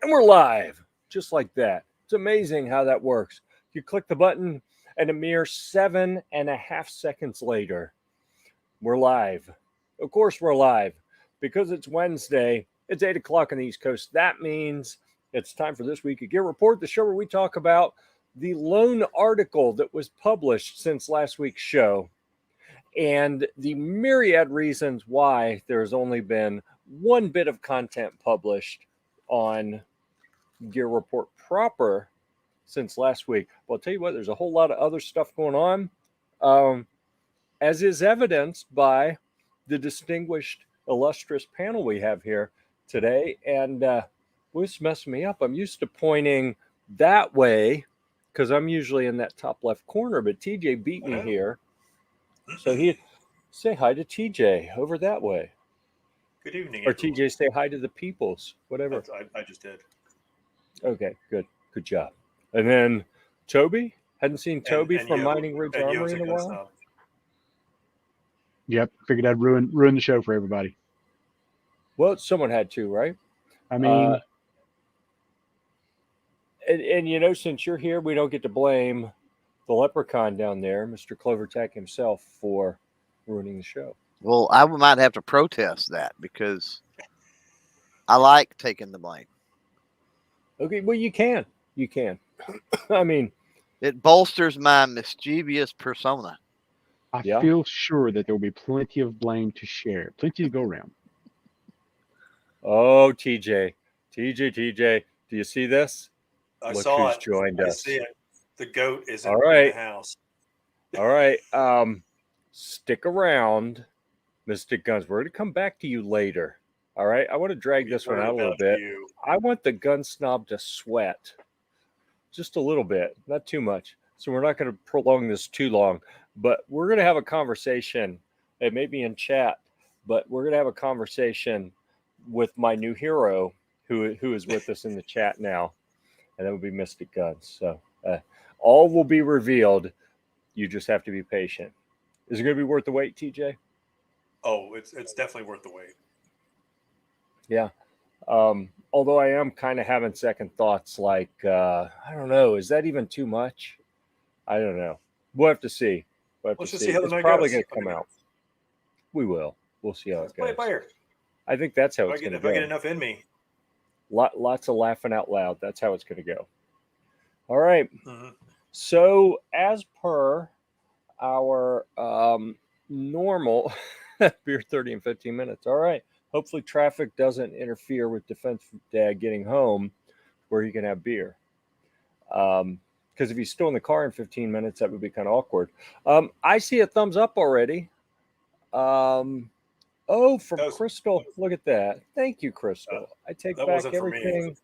And we're live, just like that. It's amazing how that works. You click the button, and a mere 7.5 seconds later, we're live. Of course, we're live because it's Wednesday. It's 8 o'clock on the East Coast. That means it's time for This Week at Gear Report, the show where we talk about the lone article that was published since last week's show and the myriad reasons why there's only been one bit of content published on Gear Report proper since last week. Well, I'll tell you what, there's a whole lot of other stuff going on, as is evidenced by the distinguished, illustrious panel we have here today. And this messed me up. I'm used to pointing that way because I'm usually in that top left corner, but TJ beat me here. So he say hi to TJ over that way. Good evening, or everyone. TJ say hi to the peoples, whatever. I just did. Okay, good job. And then Toby, hadn't seen Toby from Mining Ridge Armory in a while. Snob. Yep, figured I'd ruin the show for everybody. Well, someone had to, right? I mean, and you know, since you're here, we don't get to blame the leprechaun down there, Mr. Clovertech himself, for ruining the show. Well, I might have to protest that because I like taking the blame. Okay, well, you can. I mean, it bolsters my mischievous persona. I feel sure that there will be plenty of blame to share, plenty to go around. Oh, TJ, do you see this? I Look saw who's it. joined I us. see it. The goat is All in right. the house. All right. Stick around, Mystic Guns. We're going to come back to you later. All right. I want to drag this one out a little bit. I want the gun snob to sweat just a little bit, not too much. So we're not going to prolong this too long, but we're going to have a conversation. It may be in chat, but we're going to have a conversation with my new hero who is with us in the chat now. And that would be Mystic Guns. So all will be revealed. You just have to be patient. Is it going to be worth the wait, TJ? Oh, it's definitely worth the wait. Yeah. Although I am kind of having second thoughts, like, I don't know, is that even too much? I don't know. We'll have to see. Let's just see how the it's night probably goes. going to come out. We will. We'll see how it Play goes. it by ear. I think that's how it's going to go. If I get enough in me. Lots of laughing out loud. That's how it's going to go. All right. Mm-hmm. So as per our normal beer 30 and 15 minutes. All right. Hopefully traffic doesn't interfere with Defense Dad getting home where he can have beer. Because if he's still in the car in 15 minutes, that would be kind of awkward. I see a thumbs up already. From Crystal. Look at that. Thank you, Crystal. I take back everything.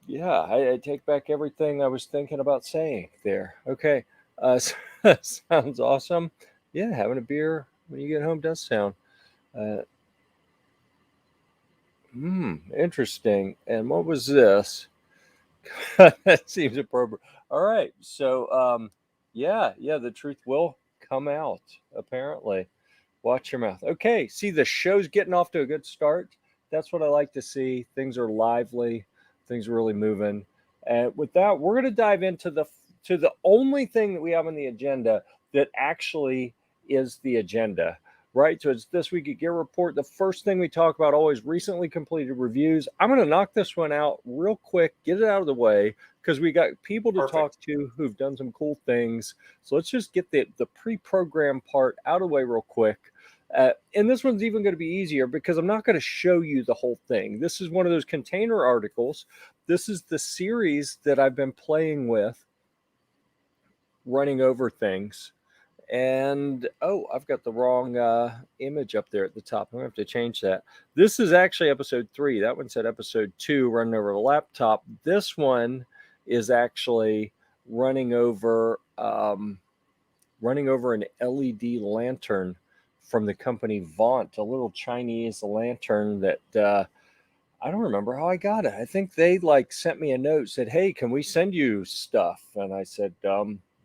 Yeah, I take back everything I was thinking about saying there. Okay. Sounds awesome. Yeah, having a beer when you get home does sound interesting. And what was this? That seems appropriate. All right. So the truth will come out, apparently. Watch your mouth. Okay. See, the show's getting off to a good start. That's what I like to see. Things are lively. Things are really moving. And with that, we're going to dive into the only thing that we have on the agenda that actually is the agenda, right? So it's This Week at Gear Report. The first thing we talk about always recently completed reviews. I'm going to knock this one out real quick, get it out of the way, because we got people to talk to who've done some cool things. So let's just get the pre-programmed part out of the way real quick. And this one's even going to be easier because I'm not going to show you the whole thing. This is one of those container articles. This is the series that I've been playing with, running over things. And, I've got the wrong image up there at the top. I'm going to have to change that. This is actually episode 3. That one said episode 2, running over a laptop. This one is actually running over an LED lantern from the company Vaunt, a little Chinese lantern that I don't remember how I got it. I think they sent me a note, said, "Hey, can we send you stuff?" And I said,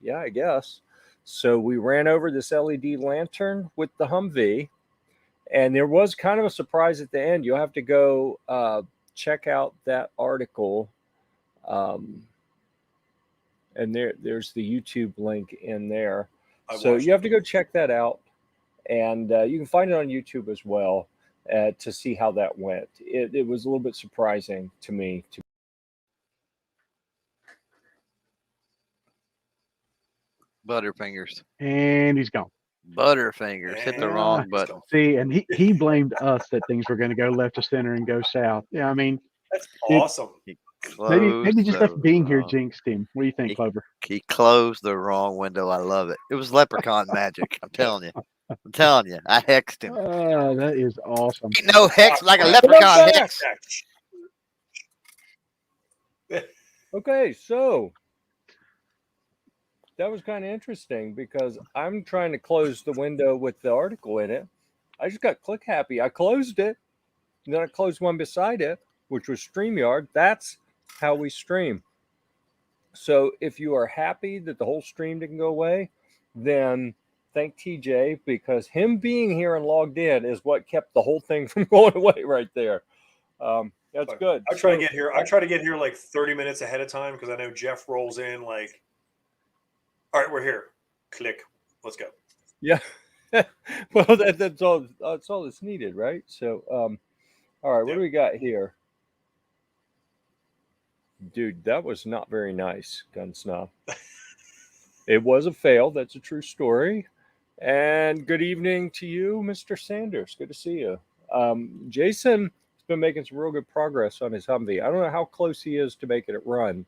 yeah, I guess. So we ran over this LED lantern with the Humvee, and there was kind of a surprise at the end. You'll have to go check out that article. And there's the YouTube link in there. So you have to go check that out. And you can find it on YouTube as well to see how that went. It was a little bit surprising to me. Butterfingers. And he's gone. Butterfingers. Hit the wrong button. See, and he blamed us that things were going to go left to center and go south. Yeah, I mean, that's awesome. Maybe just us being here jinxed him. What do you think, Clover? He closed the wrong window. I love it. It was leprechaun magic. I'm telling you. I hexed him. That is awesome. No hex like a leprechaun hex. Okay, so that was kind of interesting because I'm trying to close the window with the article in it. I just got click happy. I closed it, and then I closed one beside it, which was StreamYard. That's how we stream. So if you are happy that the whole stream didn't go away, then thank TJ, because him being here and logged in is what kept the whole thing from going away right there. That's good. I try to get here. I try to get here like 30 minutes ahead of time because I know Jeff rolls in like, all right, we're here. Click. Let's go. Yeah. Well, that's all. That's all that's needed, right? So, all right, what do we got here? Dude, that was not very nice, Gun Snob. It was a fail. That's a true story. And good evening to you, Mr. Sanders. Good to see you. Jason has been making some real good progress on his Humvee. I don't know how close he is to making it run,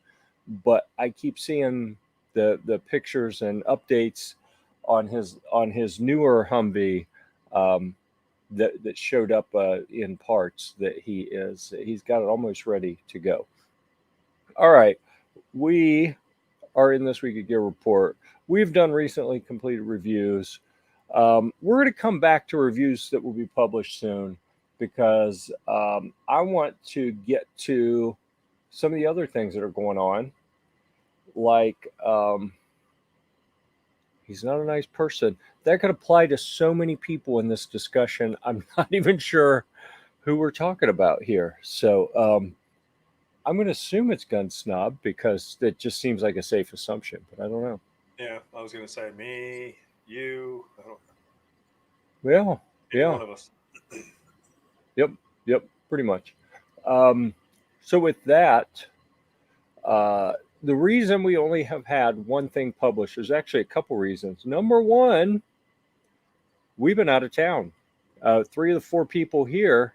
but I keep seeing the pictures and updates on his newer Humvee that showed up in parts that he's got it almost ready to go. All right, we are in this week at Gear Report. We've done recently completed reviews. We're going to come back to reviews that will be published soon because I want to get to some of the other things that are going on. Like, he's not a nice person. That could apply to so many people in this discussion. I'm not even sure who we're talking about here. So I'm going to assume it's Gun Snob because it just seems like a safe assumption, but I don't know. Yeah, I was going to say me, you. I don't know. Well, yeah. One of us. Yep, pretty much. So with that, the reason we only have had one thing published is actually a couple reasons. Number one, we've been out of town. 3 of the 4 people here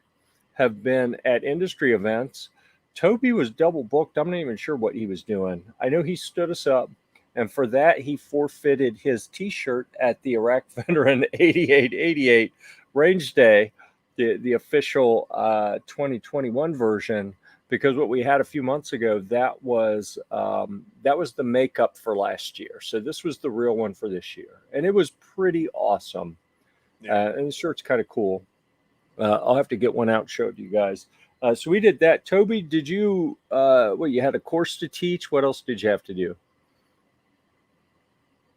have been at industry events. Toby was double booked. I'm not even sure what he was doing. I know he stood us up, and for that, he forfeited his T-shirt at the Iraq Veteran 8888 Range Day, the official 2021 version, because what we had a few months ago, that was the makeup for last year. So this was the real one for this year, and it was pretty awesome. Yeah. And the shirt's kind of cool. I'll have to get one out and show it to you guys. So we did that. Toby, did you, you had a course to teach? What else did you have to do?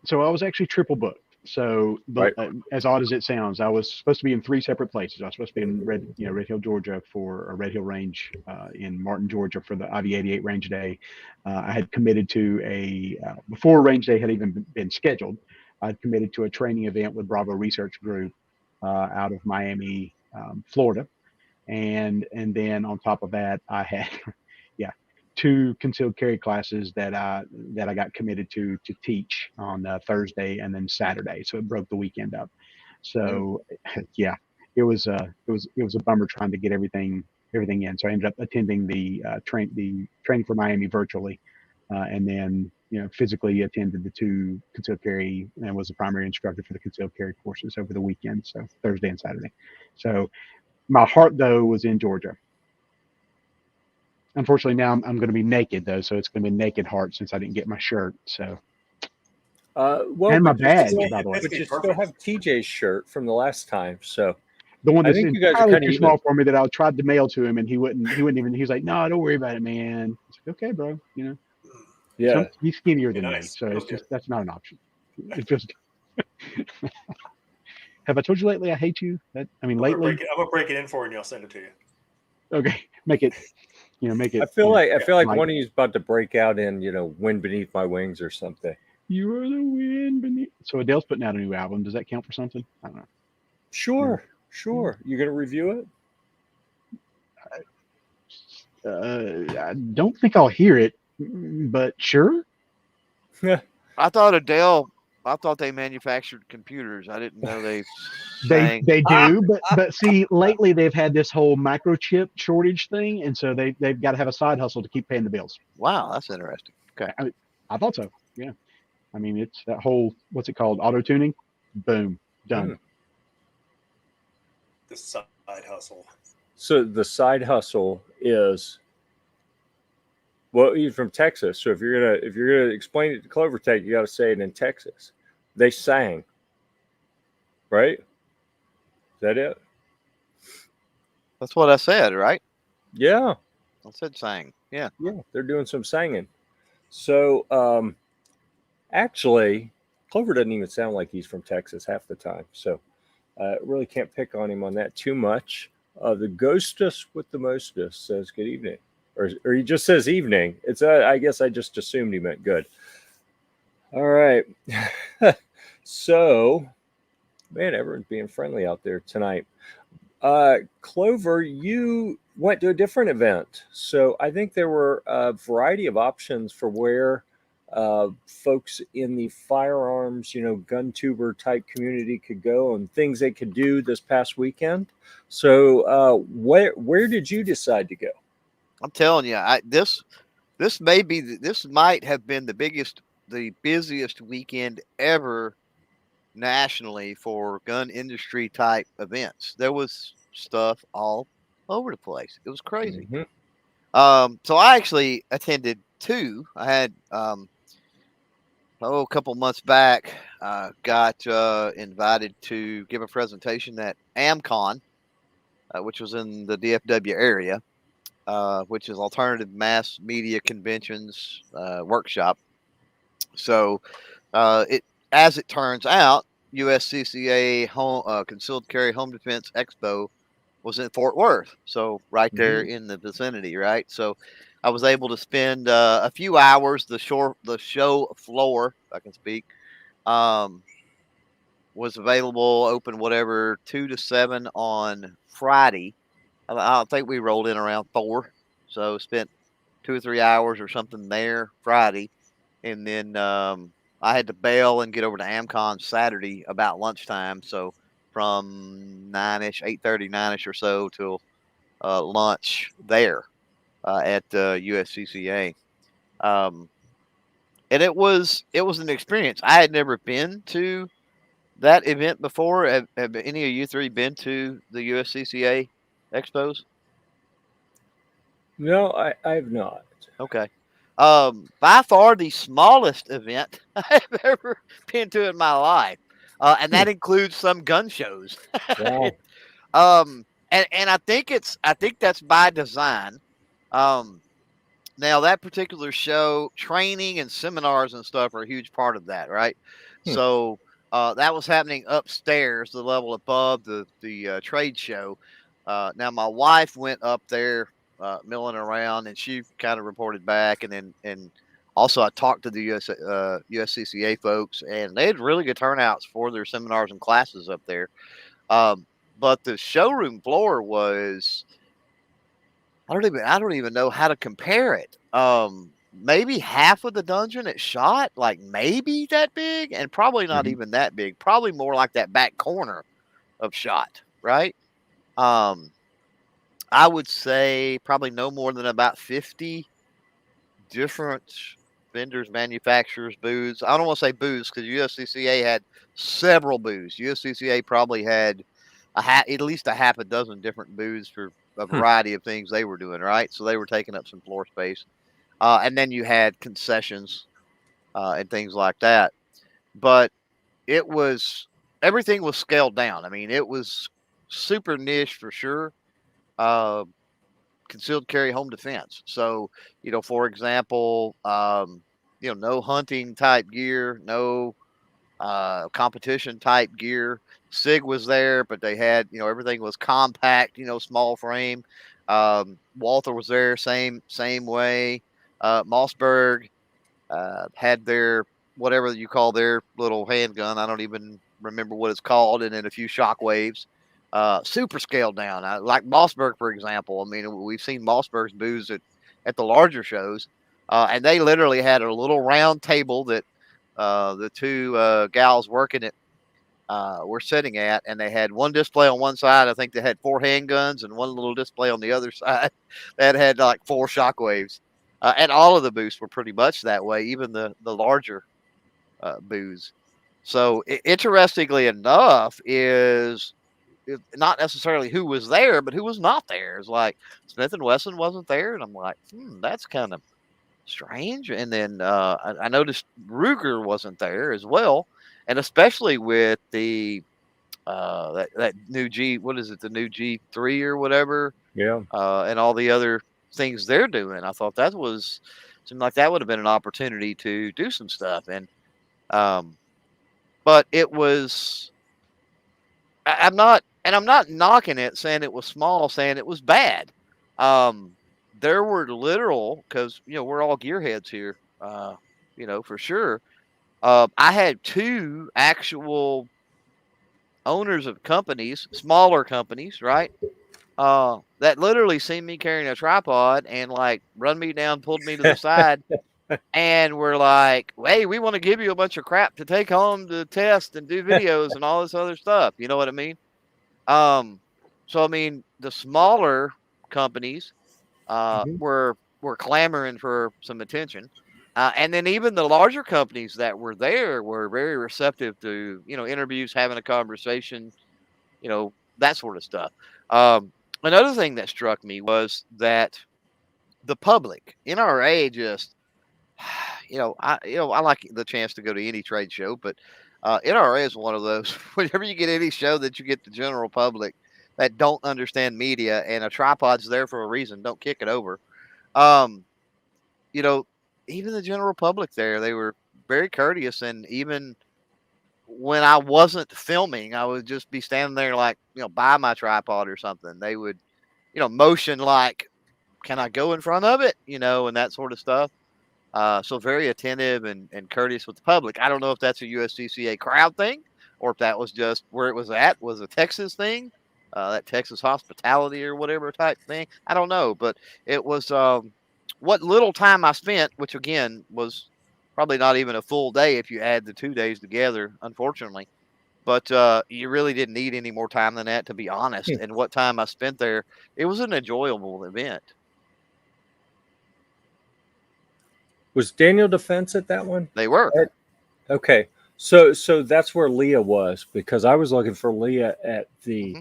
So I was actually triple booked. So, but as odd as it sounds, I was supposed to be in 3 separate places. I was supposed to be in Red Hill, Georgia for a Red Hill Range, in Martin, Georgia for the IV88 Range Day. I had committed to before Range Day had even been scheduled, I'd committed to a training event with Bravo Research Group out of Miami, Florida. And then on top of that, I had, 2 concealed carry classes that I got committed to teach on Thursday and then Saturday. So it broke the weekend up. So it was a bummer trying to get everything in. So I ended up attending the training for Miami virtually, and then physically attended the 2 concealed carry and was the primary instructor for the concealed carry courses over the weekend. So Thursday and Saturday. So my heart though was in Georgia. Unfortunately, now I'm going to be naked though, so it's going to be naked heart since I didn't get my shirt. So, and my badge, by the way. But you still have TJ's shirt from the last time, so the one that's entirely too small for me that I tried to mail to him, and he wouldn't even. He was like, "No, don't worry about it, man." It's like, "Okay, bro, Yeah, so he's skinnier than me, so it's just that's not an option. It's just. Have I told you lately I hate you? Lately I'm gonna break it in for you, and I'll send it to you. Okay, make it, make it. I feel like like one of you's about to break out in, Wind Beneath My Wings or something. you are the wind beneath. So Adele's putting out a new album. Does that count for something? I don't know. Sure. You gonna review it? I don't think I'll hear it, but sure. I thought they manufactured computers. I didn't know they sang. They do, but see, lately they've had this whole microchip shortage thing, and so they've got to have a side hustle to keep paying the bills. Wow, that's interesting. Okay. I thought so. Yeah. I mean, it's that whole, what's it called? Auto tuning. Boom. Done. The side hustle. So the side hustle is, well, you're from Texas. So if you're gonna explain it to Clover Tech, you got to say it in Texas. They sang, right? Is that it? That's what I said, right? Yeah. I said sang. Yeah. Yeah, they're doing some singing. So, actually, Clover doesn't even sound like he's from Texas half the time. So, really can't pick on him on that too much. The ghostess with the mostess says good evening, or he just says evening. It's I guess I just assumed he meant good. All right. So, man, everyone's being friendly out there tonight. Clover, you went to a different event. So I think there were a variety of options for where folks in the firearms, gun tuber type community could go and things they could do this past weekend. So where did you decide to go? I'm telling you, this might have been the busiest weekend ever nationally for gun industry type events. There was stuff all over the place. It was crazy. Mm-hmm. So I actually attended two. I had a couple months back, got invited to give a presentation at AmCon, which was in the DFW area, which is Alternative Mass Media Conventions workshop. So as it turns out, USCCA Concealed Carry Home Defense Expo was in Fort Worth, so right there in the vicinity, right? So I was able to spend a few hours. The show floor, if I can speak, was available, open whatever 2 to 7 on Friday. I think we rolled in around 4, so spent 2 or 3 hours or something there Friday, and then I had to bail and get over to AmCon Saturday about lunchtime. So from 9ish, 8:30, 9ish or so till lunch there at USCCA. And it was an experience. I had never been to that event before. Have any of you three been to the USCCA expos? No, I've not. Okay. By far the smallest event I've ever been to in my life. And that includes some gun shows. Wow. And I think that's by design. Now that particular show, training and seminars and stuff are a huge part of that, right? So that was happening upstairs, the level above the trade show. Now my wife went up there milling around, and she kind of reported back, and also I talked to the USCCA folks, and they had really good turnouts for their seminars and classes up there. But the showroom floor was, I don't even know how to compare it. Maybe half of the dungeon it shot, like maybe that big, and probably not even that big. Probably more like that back corner of shot, right? I would say probably no more than about 50 different vendors, manufacturers, booths. I don't want to say booths because USCCA had several booths. USCCA probably had at least a half a dozen different booths for a variety of things they were doing, right? So they were taking up some floor space. And then you had concessions and things like that. But everything was scaled down. I mean, it was super niche for sure. Concealed carry home defense. So, for example, no hunting type gear, no competition type gear. SIG was there, but they had, everything was compact, small frame. Walther was there, same way. Mossberg had their, whatever you call their little handgun. I don't even remember what it's called. And then a few Shockwaves, super scaled down. Like Mossberg, for example. I mean, we've seen Mossberg's booths at the larger shows. And they literally had a little round table that the two gals working it were sitting at, and they had one display on one side. I think they had 4 handguns, and one little display on the other side that had like 4 Shockwaves. And all of the booths were pretty much that way, even the larger booths. So interestingly enough, is not necessarily who was there, but who was not there. It's like Smith & Wesson wasn't there, and I'm like, that's kind of strange. And then I noticed Ruger wasn't there as well, and especially with the that new what is it, the new G3 or whatever, Yeah. And all the other things they're doing. I thought seemed like that would have been an opportunity to do some stuff. And but it was, I'm not knocking it, saying it was small, saying it was bad. There were literal, because we're all gearheads here, for sure. I had 2 actual owners of companies, smaller companies, right? That literally seen me carrying a tripod and like run me down, pulled me to the side, and we're like, "Hey, we want to give you a bunch of crap to take home to test and do videos and all this other stuff." You know what I mean? So I mean, the smaller companies were clamoring for some attention, and then even the larger companies that were there were very receptive to interviews, having a conversation, that sort of stuff. Another thing that struck me was that the public, NRA, just I like the chance to go to any trade show, but NRA is one of those. Whenever you get any show that you get the general public that don't understand media, and a tripod's there for a reason, don't kick it over. Even the general public there, they were very courteous, and even when I wasn't filming, I would just be standing there like, by my tripod or something. They would, motion like, can I go in front of it? And that sort of stuff. So very attentive and courteous with the public. I don't know if that's a USCCA crowd thing, or if that was just where it was a Texas thing, that Texas hospitality or whatever type thing. I don't know, but it was what little time I spent, which again was probably not even a full day if you add the 2 days together, unfortunately. But you really didn't need any more time than that, to be honest. And what time I spent there, it was an enjoyable event. Was Daniel Defense at that one? They were. Okay. So that's where Leah was, because I was looking for Leah at the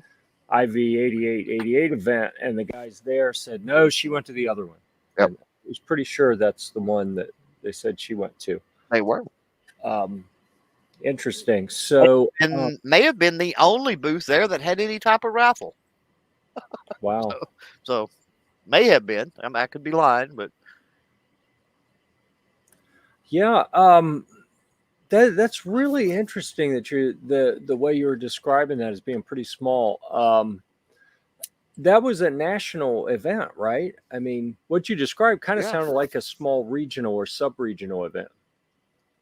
IV8888 event, and the guys there said, no, she went to the other one. Yep. I was pretty sure that's the one that they said she went to. They were. Interesting. So, and may have been the only booth there that had any type of rifle. Wow. So may have been. I could be lying, but yeah, that's really interesting that you're the way you were describing that as being pretty small. That was a national event, right? I mean, what you described kind of sounded like a small regional or sub-regional event.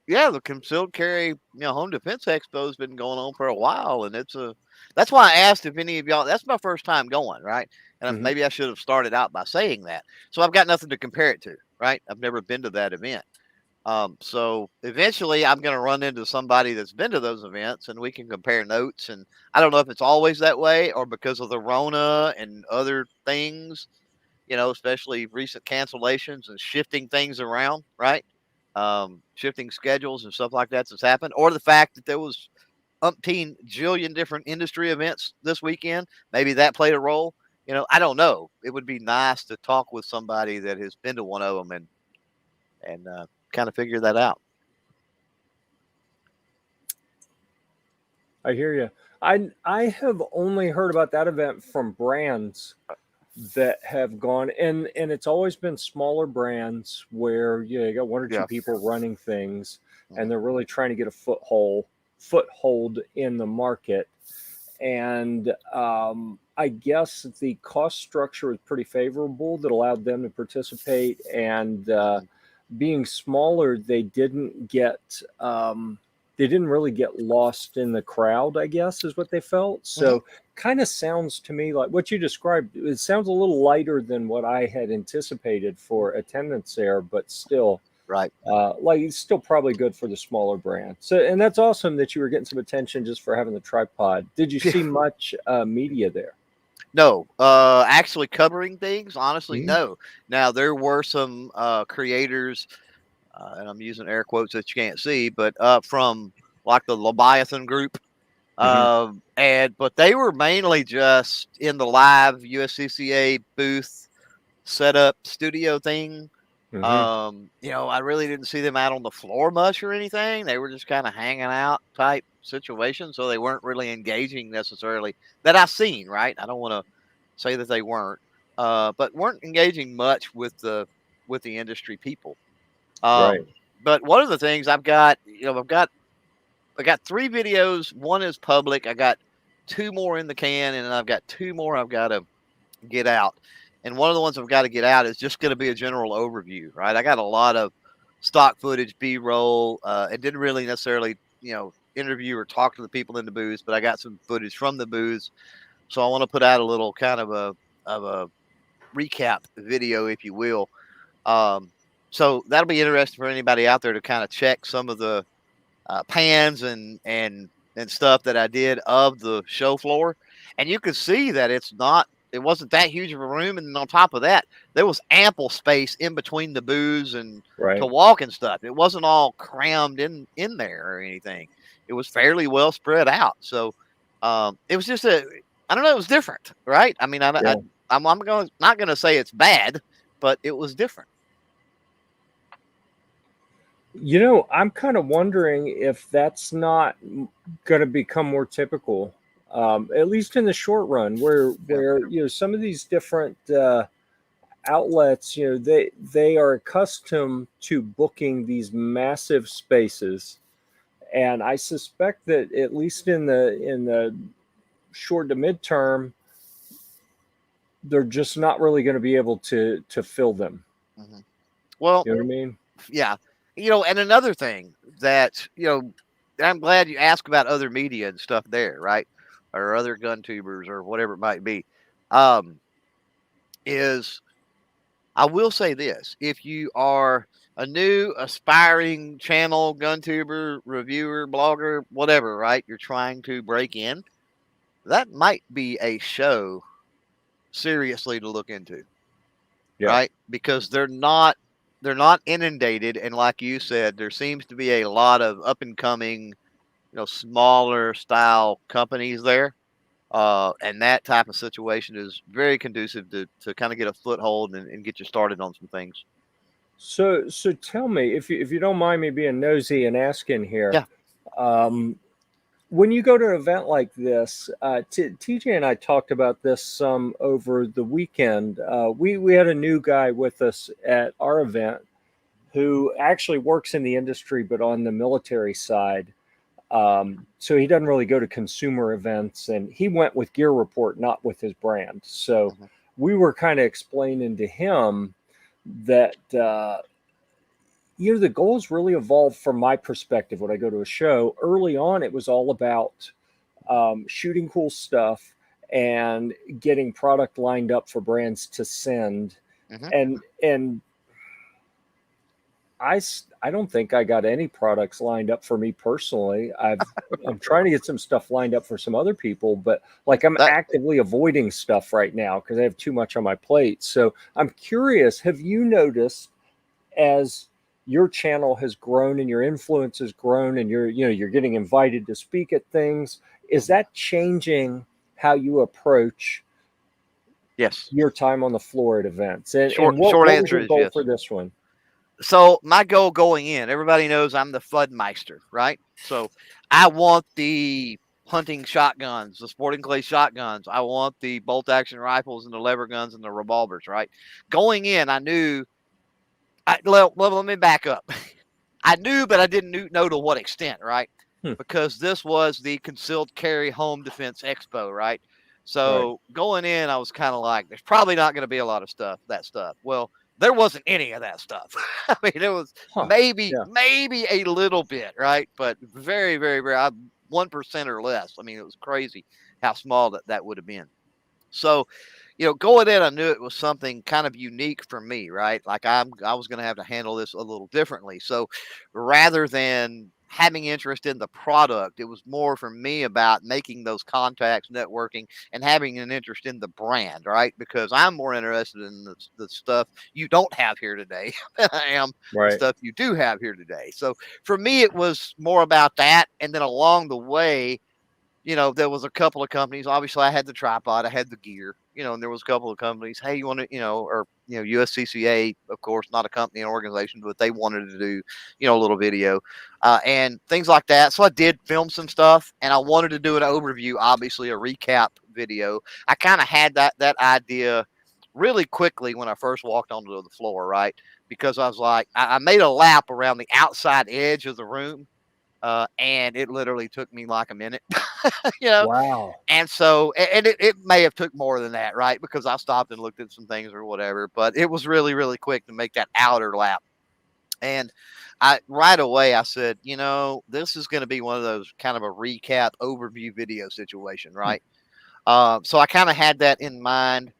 Yeah, the Concealed Carry, Home Defense Expo has been going on for a while, and that's why I asked if any of y'all. That's my first time going, right? And maybe I should have started out by saying that. So I've got nothing to compare it to, right? I've never been to that event. So eventually I'm going to run into somebody that's been to those events, and we can compare notes. And I don't know if it's always that way, or because of the Rona and other things, especially recent cancellations and shifting things around, right? Shifting schedules and stuff like that's happened, or the fact that there was umpteen jillion different industry events this weekend. Maybe that played a role. I don't know. It would be nice to talk with somebody that has been to one of them and kind of figure that out. I hear you. I have only heard about that event from brands that have gone, and it's always been smaller brands where you got 1 or 2 people running things, and they're really trying to get a foothold in the market. and I guess the cost structure was pretty favorable that allowed them to participate. And being smaller, they didn't really get lost in the crowd, I guess, is what they felt. So kind of sounds to me like what you described. It sounds a little lighter than what I had anticipated for attendance there, but still, Right. like it's still probably good for the smaller brand. So, and that's awesome that you were getting some attention just for having the tripod. Did you see much media there? No, actually covering things, honestly, no. Now there were some creators, and I'm using air quotes that you can't see, but from like the Leviathan group, but they were mainly just in the live USCCA booth setup studio thing. I really didn't see them out on the floor much or anything. They were just kind of hanging out type situation, so they weren't really engaging necessarily that I've seen. Right? I don't want to say that they weren't, but weren't engaging much with the industry people. Right. But one of the things I've got, I got 3 videos. One is public. I got 2 more in the can, and then I've got 2 more I've got to get out. And one of the ones I've got to get out is just going to be a general overview, right? I got a lot of stock footage, B-roll. It didn't really necessarily, interview or talk to the people in the booths, but I got some footage from the booths. So I want to put out a little kind of a recap video, if you will. So that'll be interesting for anybody out there to kind of check some of the pans and stuff that I did of the show floor. And you can see that it wasn't that huge of a room. And on top of that, there was ample space in between the booths and to walk and stuff. It wasn't all crammed in there or anything. It was fairly well spread out. So it was just I don't know, it was different, right? I mean, I'm not going to say it's bad, but it was different. I'm kind of wondering if that's not going to become more typical, at least in the short run, where some of these different outlets, they are accustomed to booking these massive spaces, and I suspect that at least in the short to midterm, they're just not really going to be able to fill them. Well, you know what I mean? Yeah. And another thing that, I'm glad you asked about other media and stuff there, right? Or other gun tubers or whatever it might be. Is I will say this: if you are a new aspiring channel, gun tuber, reviewer, blogger, whatever, right? You're trying to break in, that might be a show seriously to look into. Right? Because they're not inundated, and like you said, there seems to be a lot of up and coming, smaller style companies there, and that type of situation is very conducive to kind of get a foothold and get you started on some things. So tell me, if you don't mind me being nosy and asking here, when you go to an event like this, TJ and I talked about this some over the weekend. We had a new guy with us at our event who actually works in the industry, but on the military side. So he doesn't really go to consumer events, and he went with Gear Report, not with his brand. So we were kind of explaining to him that the goals really evolved from my perspective when I go to a show. Early on, it was all about shooting cool stuff and getting product lined up for brands to send. And I don't think I got any products lined up for me personally. I'm trying to get some stuff lined up for some other people, but I'm actively avoiding stuff right now because I have too much on my plate. So I'm curious, have you noticed as your channel has grown and your influence has grown and you're getting invited to speak at things, is that changing how you approach your time on the floor at events? And what answer is yes. For this one? So my goal going in, everybody knows I'm the Fudmeister, right? So I want the hunting shotguns, the sporting clay shotguns. I want the bolt action rifles and the lever guns and the revolvers, right? Going in, I knew. Let me back up. I knew, but I didn't know to what extent, right? because this was the Concealed Carry Home Defense Expo, right? So going in, I was kind of like, there's probably not going to be a lot of that stuff. Well, there wasn't any of that stuff. I mean, it was maybe a little bit, right? But very, very, very 1% or less. I mean, it was crazy how small that would have been. So, going in, I knew it was something kind of unique for me, right? Like I was going to have to handle this a little differently. So rather than having interest in the product, it was more for me about making those contacts, networking, and having an interest in the brand, right? Because I'm more interested in the stuff you don't have here today than I am the stuff you do have here today. So for me, it was more about that. And then along the way, there was a couple of companies. Obviously, I had the tripod, I had the gear, and there was a couple of companies. Hey, you want to, USCCA, of course, not a company or organization, but they wanted to do, a little video and things like that. So I did film some stuff, and I wanted to do an overview, obviously a recap video. I kind of had that idea really quickly when I first walked onto the floor, right? Because I was like, I made a lap around the outside edge of the room. And it literally took me like a minute, Wow. And so, and it may have took more than that, right? Because I stopped and looked at some things or whatever, but it was really, really quick to make that outer lap. And right away, I said, this is going to be one of those kind of a recap overview video situation, right? So I kind of had that in mind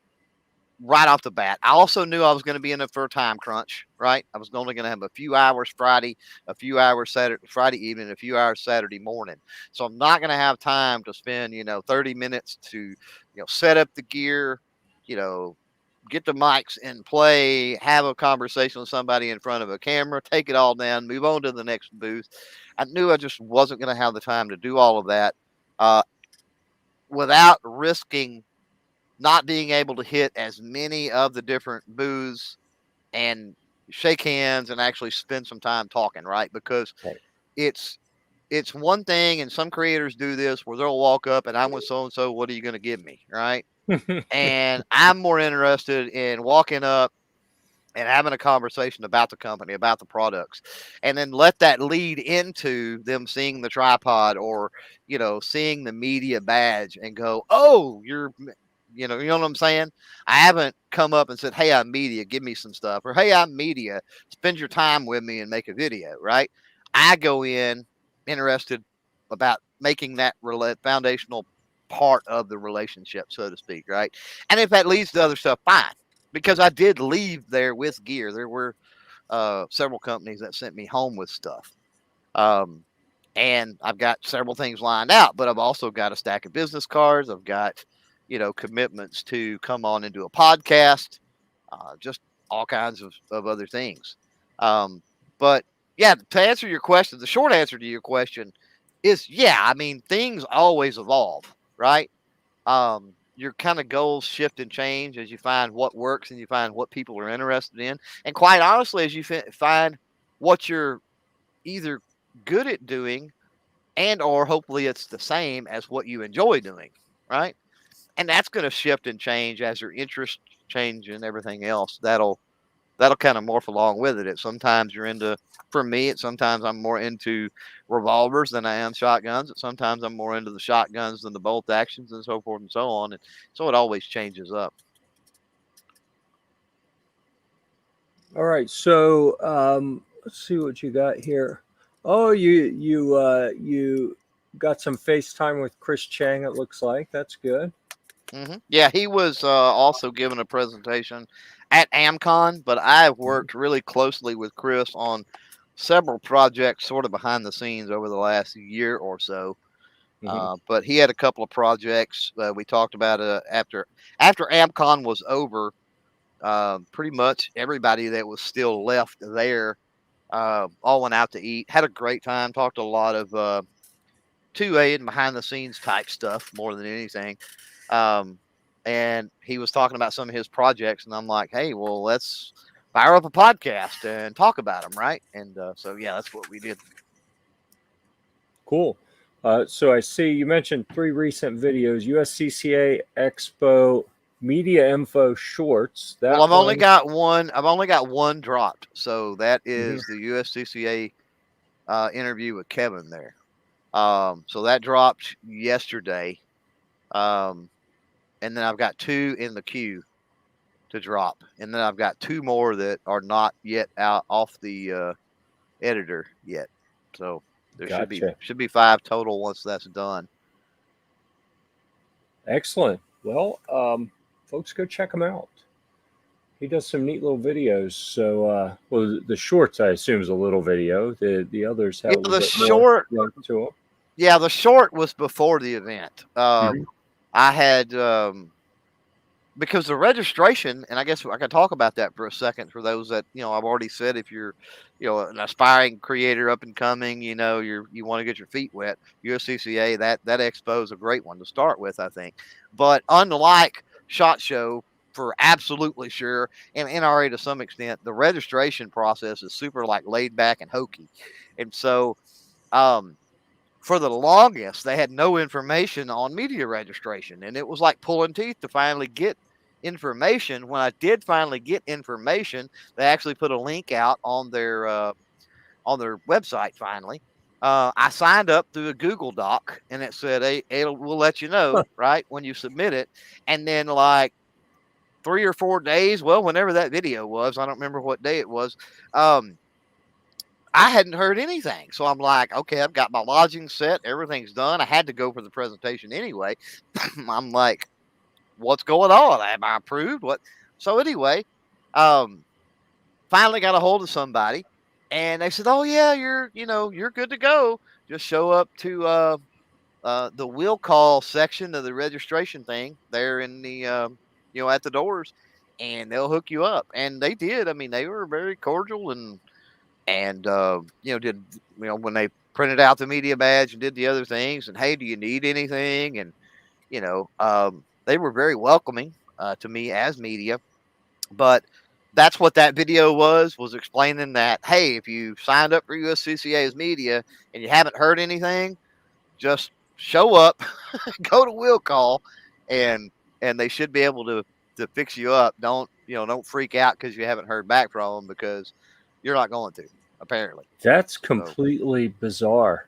right off the bat. I also knew I was going to be in it for a time crunch, right? I was only going to have a few hours Friday, a few hours Friday evening, a few hours Saturday morning. So I'm not going to have time to spend, 30 minutes to, set up the gear, get the mics in play, have a conversation with somebody in front of a camera, take it all down, move on to the next booth. I knew I just wasn't going to have the time to do all of that without risking not being able to hit as many of the different booths and shake hands and actually spend some time talking, right? Because it's one thing, and some creators do this where they'll walk up and I'm with so-and-so, what are you going to give me, right? And I'm more interested in walking up and having a conversation about the company, about the products, and then let that lead into them seeing the tripod or, seeing the media badge and go, oh, you know what I'm saying? I haven't come up and said, hey, I'm media, give me some stuff. Or, hey, I'm media, spend your time with me and make a video, right? I go in interested about making that foundational part of the relationship, so to speak, right? And if that leads to other stuff, fine. Because I did leave there with gear. There were several companies that sent me home with stuff. And I've got several things lined out, but I've also got a stack of business cards. I've got commitments to come on and do a podcast, just all kinds of other things. But yeah, to answer your question, the short answer to your question is, yeah, I mean, things always evolve, right? Your kind of goals shift and change as you find what works and you find what people are interested in. And quite honestly, as you find what you're either good at doing and or hopefully it's the same as what you enjoy doing, right? And that's going to shift and change as your interests change and everything else. That'll kind of morph along with it. Sometimes you're into, for me, sometimes I'm more into revolvers than I am shotguns. Sometimes I'm more into the shotguns than the bolt actions and so forth and so on. And so it always changes up. All right. So let's see what you got here. Oh, you got some FaceTime with Chris Chang, it looks like. That's good. Mm-hmm. Yeah, he was also giving a presentation at AmCon, but I've worked really closely with Chris on several projects sort of behind the scenes over the last year or so. But he had a couple of projects we talked about after AmCon was over. Pretty much everybody that was still left there all went out to eat, had a great time, talked a lot of 2A and behind the scenes type stuff more than anything. And he was talking about some of his projects, and I'm like, hey, well, let's fire up a podcast and talk about them, right? And so, yeah, that's what we did. Cool. So I see you mentioned 3 recent videos: USCCA Expo Media Info Shorts. Well, I've only got one. I've only got one dropped. So that is the USCCA interview with Kevin there. So that dropped yesterday. And then I've got 2 in the queue to drop. And then I've got 2 more that are not yet out off the editor yet. So there should be 5 total once that's done. Excellent. Well, folks, go check him out. He does some neat little videos. So, well, the shorts, I assume, is a little video. The others have a little bit more to them. Yeah, the short was before the event. I had because the registration, and I guess I can talk about that for a second for those that, you know, I've already said, if you're, you know, an aspiring creator up and coming, you know, you want to get your feet wet, USCCA, that expo is a great one to start with, I think. But unlike SHOT Show, for absolutely sure, and NRA to some extent, the registration process is super like laid back and hokey. And so for the longest, they had no information on media registration, and it was like pulling teeth to finally get information. When I did finally get information, they actually put a link out on their website. Finally, I signed up through a Google Doc, and it said, "Hey, we'll let you know right when you submit it." And then like 3 or 4 days, well, whenever that video was, I don't remember what day it was. I hadn't heard anything. So I'm like, okay, I've got my lodging set. Everything's done. I had to go for the presentation anyway. I'm like, what's going on? Am I approved? What? So anyway, finally got a hold of somebody, and they said, oh yeah, you're good to go. Just show up to the will call section of the registration thing there in the at the doors, and they'll hook you up. And they did. I mean, they were very cordial and did, when they printed out the media badge and did the other things, and hey, do you need anything? And they were very welcoming to me as media. But that's what that video was explaining that, hey, if you signed up for USCCA as media and you haven't heard anything, just show up, go to will call, and they should be able to fix you up. Don't freak out because you haven't heard back from them, because you're not going to, apparently. That's completely bizarre.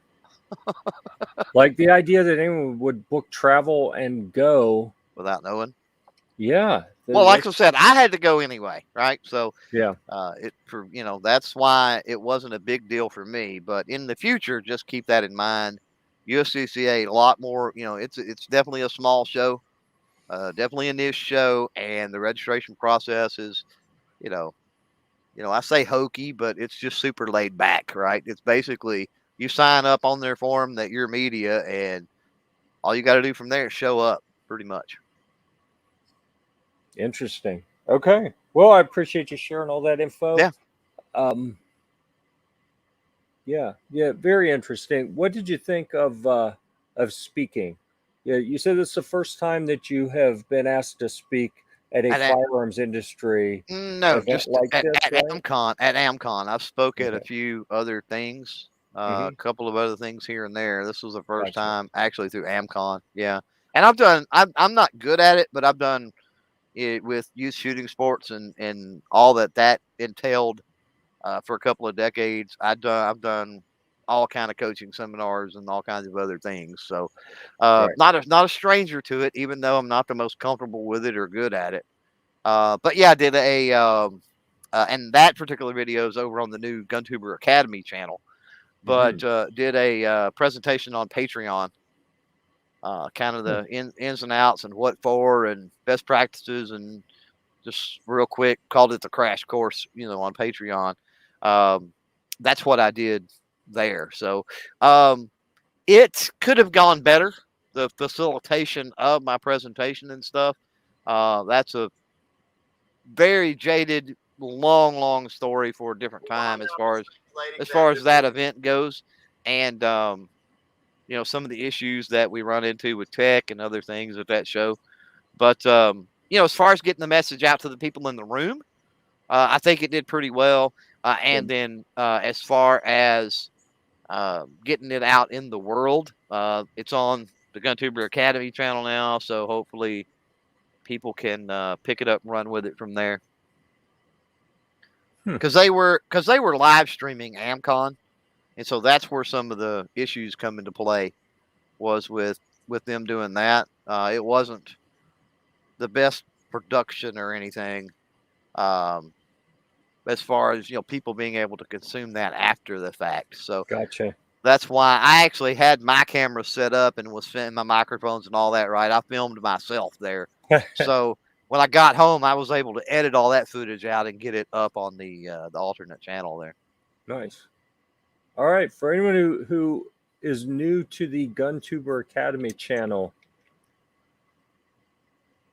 Like the idea that anyone would book travel and go without knowing. Yeah. Well, like I said, I had to go anyway, right? So yeah, that's why it wasn't a big deal for me. But in the future, just keep that in mind. USCCA, a lot more. It's definitely a small show, definitely a niche show, and the registration process is, I say hokey, but it's just super laid back, right? It's basically you sign up on their form that you're media, and all you got to do from there is show up, pretty much. Interesting. Okay. Well, I appreciate you sharing all that info. Yeah. Yeah. Very interesting. What did you think of speaking? Yeah, you said it's the first time that you have been asked to speak at a firearms industry. No, just like at AmCon. At AmCon, I've spoke at a few other things, a couple of other things here and there. This was the first time actually through AmCon. Yeah, and I've done. I'm not good at it, but I've done it with youth shooting sports and all that entailed for a couple of decades. I've done all kind of coaching seminars and all kinds of other things. So not a stranger to it, even though I'm not the most comfortable with it or good at it. But yeah, I did and that particular video is over on the new GunTuber Academy channel, but did a presentation on Patreon, kind of the ins and outs and what for and best practices, and just real quick called it the crash course, on Patreon. That's what I did there. So it could have gone better, the facilitation of my presentation and stuff. That's a very jaded, long story for a different time as far as that event goes, and some of the issues that we run into with tech and other things at that show. But as far as getting the message out to the people in the room, I think it did pretty well. And then as far as getting it out in the world, it's on the GunTuber Academy channel now, so hopefully people can pick it up and run with it from there. Because they were live streaming AmCon, And so that's where some of the issues come into play, was with them doing that. It wasn't the best production or anything, as far as, people being able to consume that after the fact. So Gotcha. that's why I actually had my camera set up and was filming my microphones and all that, right? I filmed myself there. So when I got home, I was able to edit all that footage out and get it up on the alternate channel there. Nice. All right. For anyone who is new to the GunTuber Academy channel,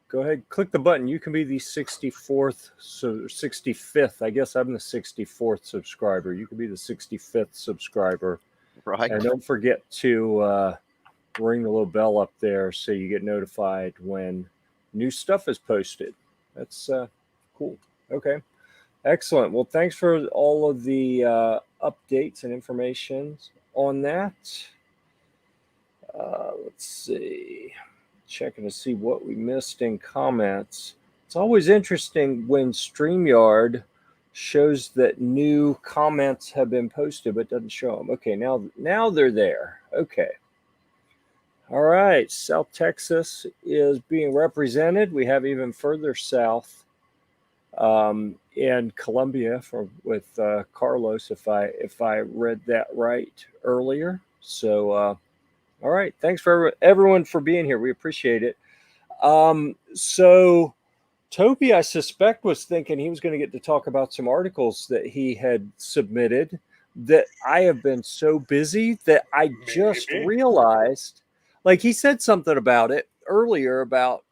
go ahead, click the button. You can be the 64th, so 65th. I guess I'm the 64th subscriber. You can be the 65th subscriber. Right. And don't forget to ring the little bell up there so you get notified when new stuff is posted. That's cool. Okay. Excellent. Well, thanks for all of the updates and information on that. Let's see. Checking to see what we missed in comments. It's always interesting when StreamYard shows that new comments have been posted but doesn't show them. Okay, now they're there. Okay. All right, South Texas is being represented. We have even further south in Colombia with Carlos, if I read that right earlier. So all right, thanks for everyone for being here. We appreciate it. So Toby, I suspect, was thinking he was going to get to talk about some articles that he had submitted that I have been so busy that I just realized, like he said something about it earlier about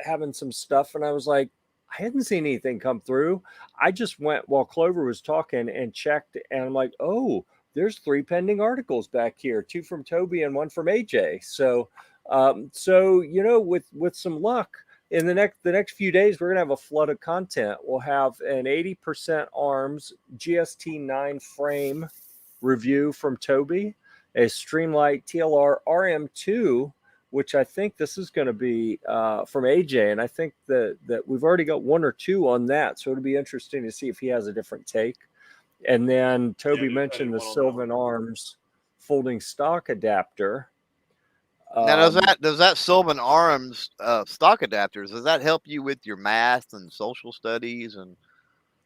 having some stuff. And I was like, I hadn't seen anything come through. I just went while Clover was talking and checked, and I'm like, oh, there's 3 pending articles back here, 2 from Toby and 1 from AJ. So, with some luck, in the next few days, we're gonna have a flood of content. We'll have an 80% arms GST9 frame review from Toby, a Streamlight TLR RM2, which I think this is going to be from AJ, and I think that we've already got 1 or 2 on that, so it'll be interesting to see if he has a different take. And then Toby mentioned the Sylvan Arms folding stock adapter. Now, does that Sylvan Arms stock adapters, does that help you with your math and social studies? And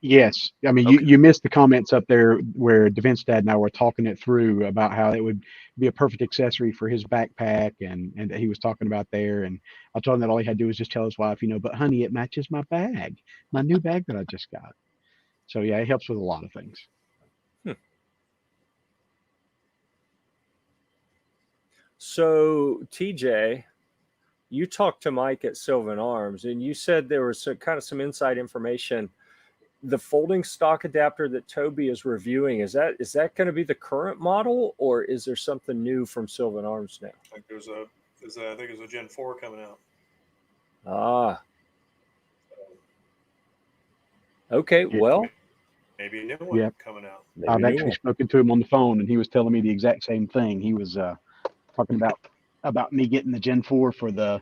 yes, I mean, okay. you missed the comments up there where Defense Dad and I were talking it through about how it would be a perfect accessory for his backpack, and that he was talking about there. And I told him that all he had to do was just tell his wife, but honey, it matches my bag, my new bag that I just got. So yeah, it helps with a lot of things. So TJ, you talked to Mike at Sylvan Arms, and you said there was some inside information. The folding stock adapter that Toby is reviewing, is that going to be the current model, or is there something new from Sylvan Arms now? I think there's a Gen 4 coming out. Ah. Okay, well, maybe a new one coming out. I've actually spoken to him on the phone, and he was telling me the exact same thing. He was talking about me getting the Gen 4 for to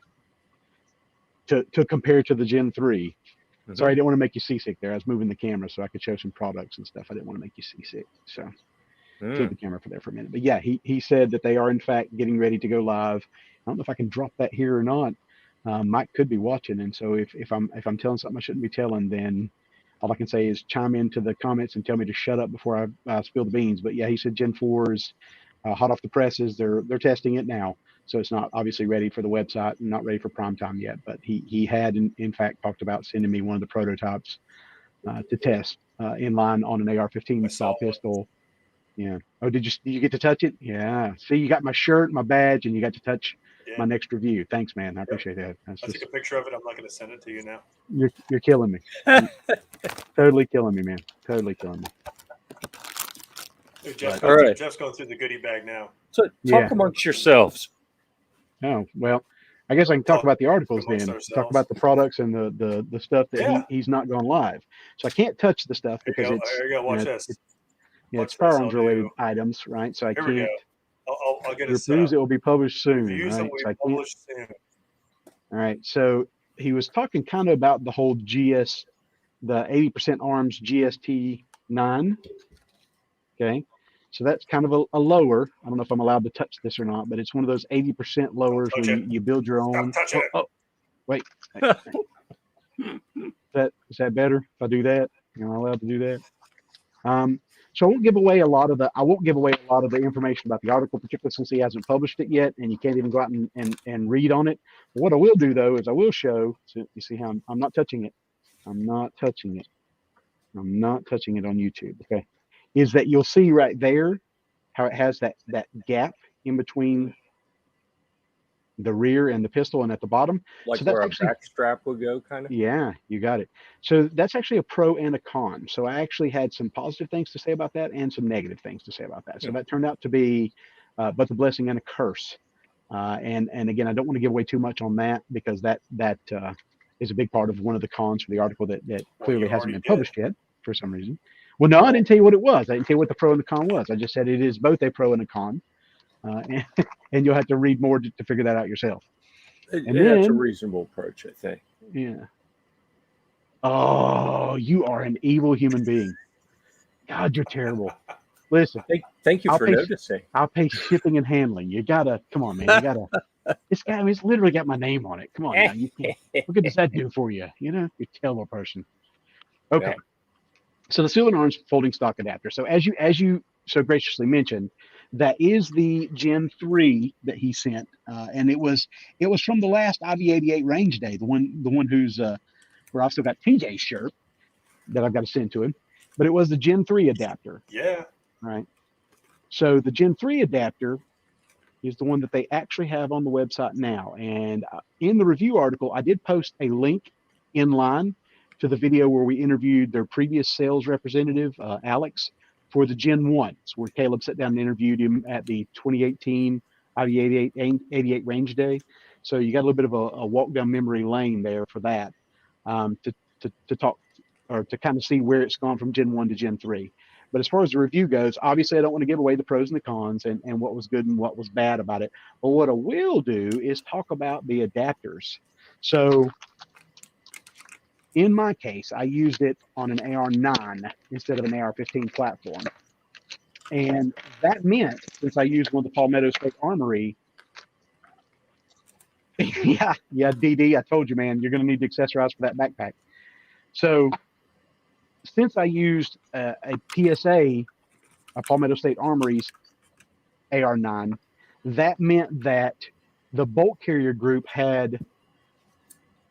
compare to the Gen 3. Mm-hmm. Sorry, I didn't want to make you seasick there. I was moving the camera so I could show some products and stuff. I didn't want to make you seasick, so keep the camera for there for a minute. But yeah, he said that they are in fact getting ready to go live. I don't know if I can drop that here or not. Mike could be watching, and so if I'm telling something I shouldn't be telling, then all I can say is chime into the comments and tell me to shut up before I spill the beans. But yeah, he said Gen 4's hot off the presses. They're testing it now, so it's not obviously ready for the website and not ready for prime time yet. But he had in fact talked about sending me one of the prototypes to test in line on an AR-15 style pistol. Yeah. Oh, did you get to touch it? Yeah. See, you got my shirt, my badge, and you got to touch my next review. Thanks, man. I appreciate that. I'll take a picture of it. I'm not going to send it to you now. You're killing me. Totally killing me, man. Totally killing me. Hey, Jeff's going through the goodie bag now. So talk amongst yourselves. Oh, well, I guess I can talk about the articles then. Talk about the products and the stuff that he's not gone live. So I can't touch the stuff because watch this. It's firearms related items, right? So I can't. I'll get reviews. It will be published soon, reviews right? will be published soon. All right. So he was talking kind of about the whole the 80% arms GST 9. Okay. So that's kind of a lower. I don't know if I'm allowed to touch this or not, but it's one of those 80% lowers Touch where it. you build your Stop own. touching it. Wait. Is that better if I do that? Am I allowed to do that? So I won't give away a lot of the information about the article, particularly since he hasn't published it yet, and you can't even go out and read on it. But what I will do though is I will show. So you see how I'm not touching it. I'm not touching it. I'm not touching it on YouTube. Okay, is that you'll see right there how it has that gap in between the rear and the pistol and at the bottom. Like so that's where a actually, back strap would go, kind of. yeah, you got it. So that's actually a pro and a con. So I actually had some positive things to say about that and some negative things to say about that. So that turned out to be both a blessing and a curse. And again, I don't want to give away too much on that because that is a big part of one of the cons for the article that clearly hasn't been published yet for some reason. Well, no, I didn't tell you what it was. I didn't tell you what the pro and the con was. I just said it is both a pro and a con. And you'll have to read more to figure that out yourself. And that's a reasonable approach, I think. Yeah. Oh, you are an evil human being. God, you're terrible. Listen. Thank you for noticing. I'll pay shipping and handling. You gotta, come on, man. You gotta. This guy, it's literally got my name on it. Come on now. You can't. What does that do for you? You know, you're a terrible person. Okay. Yeah. So the Silver Arms folding stock adapter. So as you so graciously mentioned, that is the Gen 3 that he sent, and it was from the last IV88 Range Day, the one who's where I've still got TJ's shirt that I've got to send to him, but it was the Gen 3 adapter. Yeah. Right. So the Gen 3 adapter is the one that they actually have on the website now, and in the review article, I did post a link in line to the video where we interviewed their previous sales representative, Alex, for the Gen 1, where Caleb sat down and interviewed him at the 2018 IV88 Range Day. So you got a little bit of a walk down memory lane there for that, to talk or to kind of see where it's gone from Gen 1 to Gen 3. But as far as the review goes, obviously I don't want to give away the pros and the cons and what was good and what was bad about it. But what I will do is talk about the adapters. So in my case, I used it on an AR-9 instead of an AR-15 platform. And that meant, since I used one of the Palmetto State Armory, yeah, DD, I told you, man, you're going to need to accessorize for that backpack. So since I used a PSA, a Palmetto State Armory's AR-9, that meant that the bolt carrier group had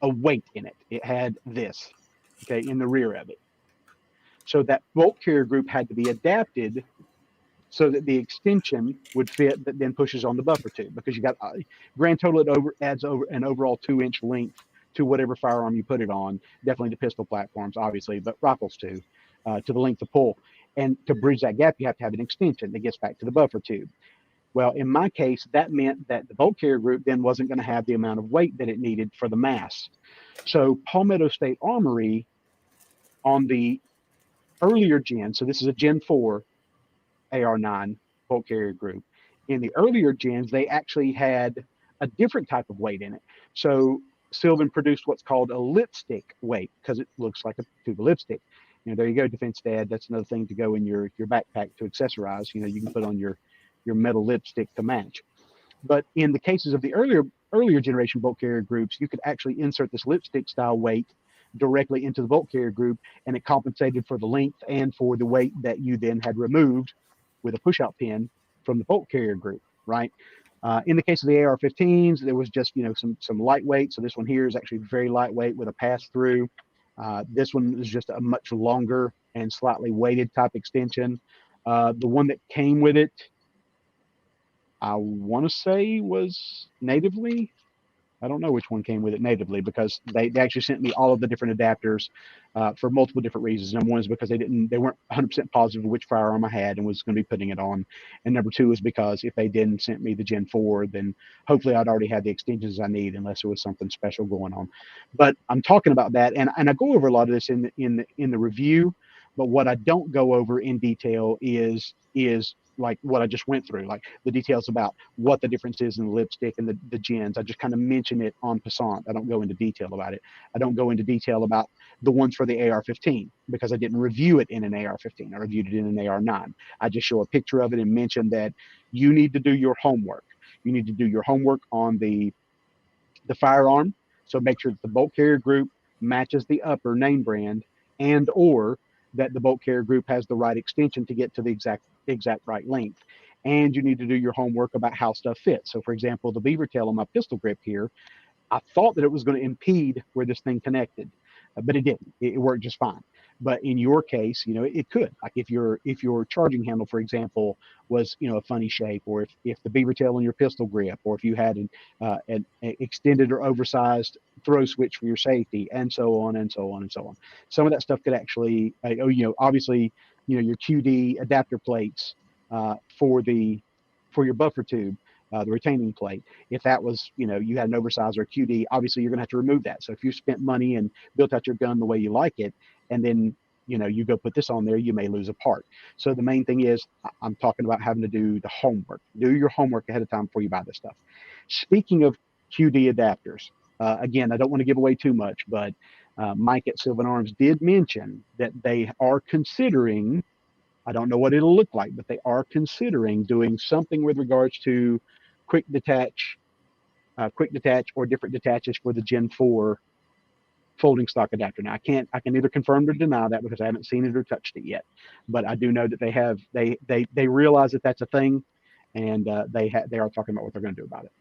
a weight in it. It had this, okay, in the rear of it. So that bolt carrier group had to be adapted so that the extension would fit that then pushes on the buffer tube, because you got grand total, it adds over an overall 2-inch length to whatever firearm you put it on, definitely the pistol platforms, obviously, but rifles too, to the length of pull. And to bridge that gap, you have to have an extension that gets back to the buffer tube. Well, in my case, that meant that the bolt carrier group then wasn't going to have the amount of weight that it needed for the mass. So Palmetto State Armory on the earlier gen, so this is a Gen 4 AR-9 bolt carrier group. In the earlier gens, they actually had a different type of weight in it. So Sylvan produced what's called a lipstick weight, because it looks like a tube of lipstick. You know, there you go, Defense Dad. That's another thing to go in your backpack to accessorize. You know, you can put on your metal lipstick to match. But in the cases of the earlier generation bolt carrier groups, you could actually insert this lipstick style weight directly into the bolt carrier group, and it compensated for the length and for the weight that you then had removed with a push-out pin from the bolt carrier group, right? In the case of the AR-15s, there was just, you know, some lightweight. So this one here is actually very lightweight with a pass-through. This one is just a much longer and slightly weighted type extension. The one that came with it, I want to say was natively. I don't know which one came with it natively, because they actually sent me all of the different adapters for multiple different reasons. Number one is because they weren't 100% positive which firearm I had and was going to be putting it on. And number two is because if they didn't send me the Gen 4, then hopefully I'd already had the extensions I need, unless there was something special going on. But I'm talking about that, and I go over a lot of this in the review. But what I don't go over in detail is like what I just went through, like the details about what the difference is in the lipstick and the gens. I just kind of mention it en passant. I don't go into detail about it. I don't go into detail about the ones for the AR-15 because I didn't review it in an AR-15. I reviewed it in an AR-9. I just show a picture of it and mention that you need to do your homework. You need to do your homework on the firearm. So make sure that the bolt carrier group matches the upper name brand, and or that the bolt carrier group has the right extension to get to the exact right length. And you need to do your homework about how stuff fits. So for example, the beaver tail on my pistol grip here, I thought that it was going to impede where this thing connected, but it didn't. It worked just fine. But in your case, it could. Like if your charging handle, for example, was a funny shape, or if the beaver tail on your pistol grip, or if you had an extended or oversized throw switch for your safety, and so on and so on and so on. Some of that stuff could actually, obviously, your QD adapter plates for your buffer tube. The retaining plate, if that was, you had an oversized or QD, obviously you're going to have to remove that. So if you spent money and built out your gun the way you like it, and then, you go put this on there, you may lose a part. So the main thing is I'm talking about having to do the homework. Do your homework ahead of time before you buy this stuff. Speaking of QD adapters, again, I don't want to give away too much, but Mike at Sylvan Arms did mention that they are considering, I don't know what it'll look like, but they are considering doing something with regards to quick detach or different detaches for the Gen 4 folding stock adapter. Now I can neither confirm or deny that because I haven't seen it or touched it yet, but I do know that they realize that that's a thing, and they are talking about what they're going to do about it.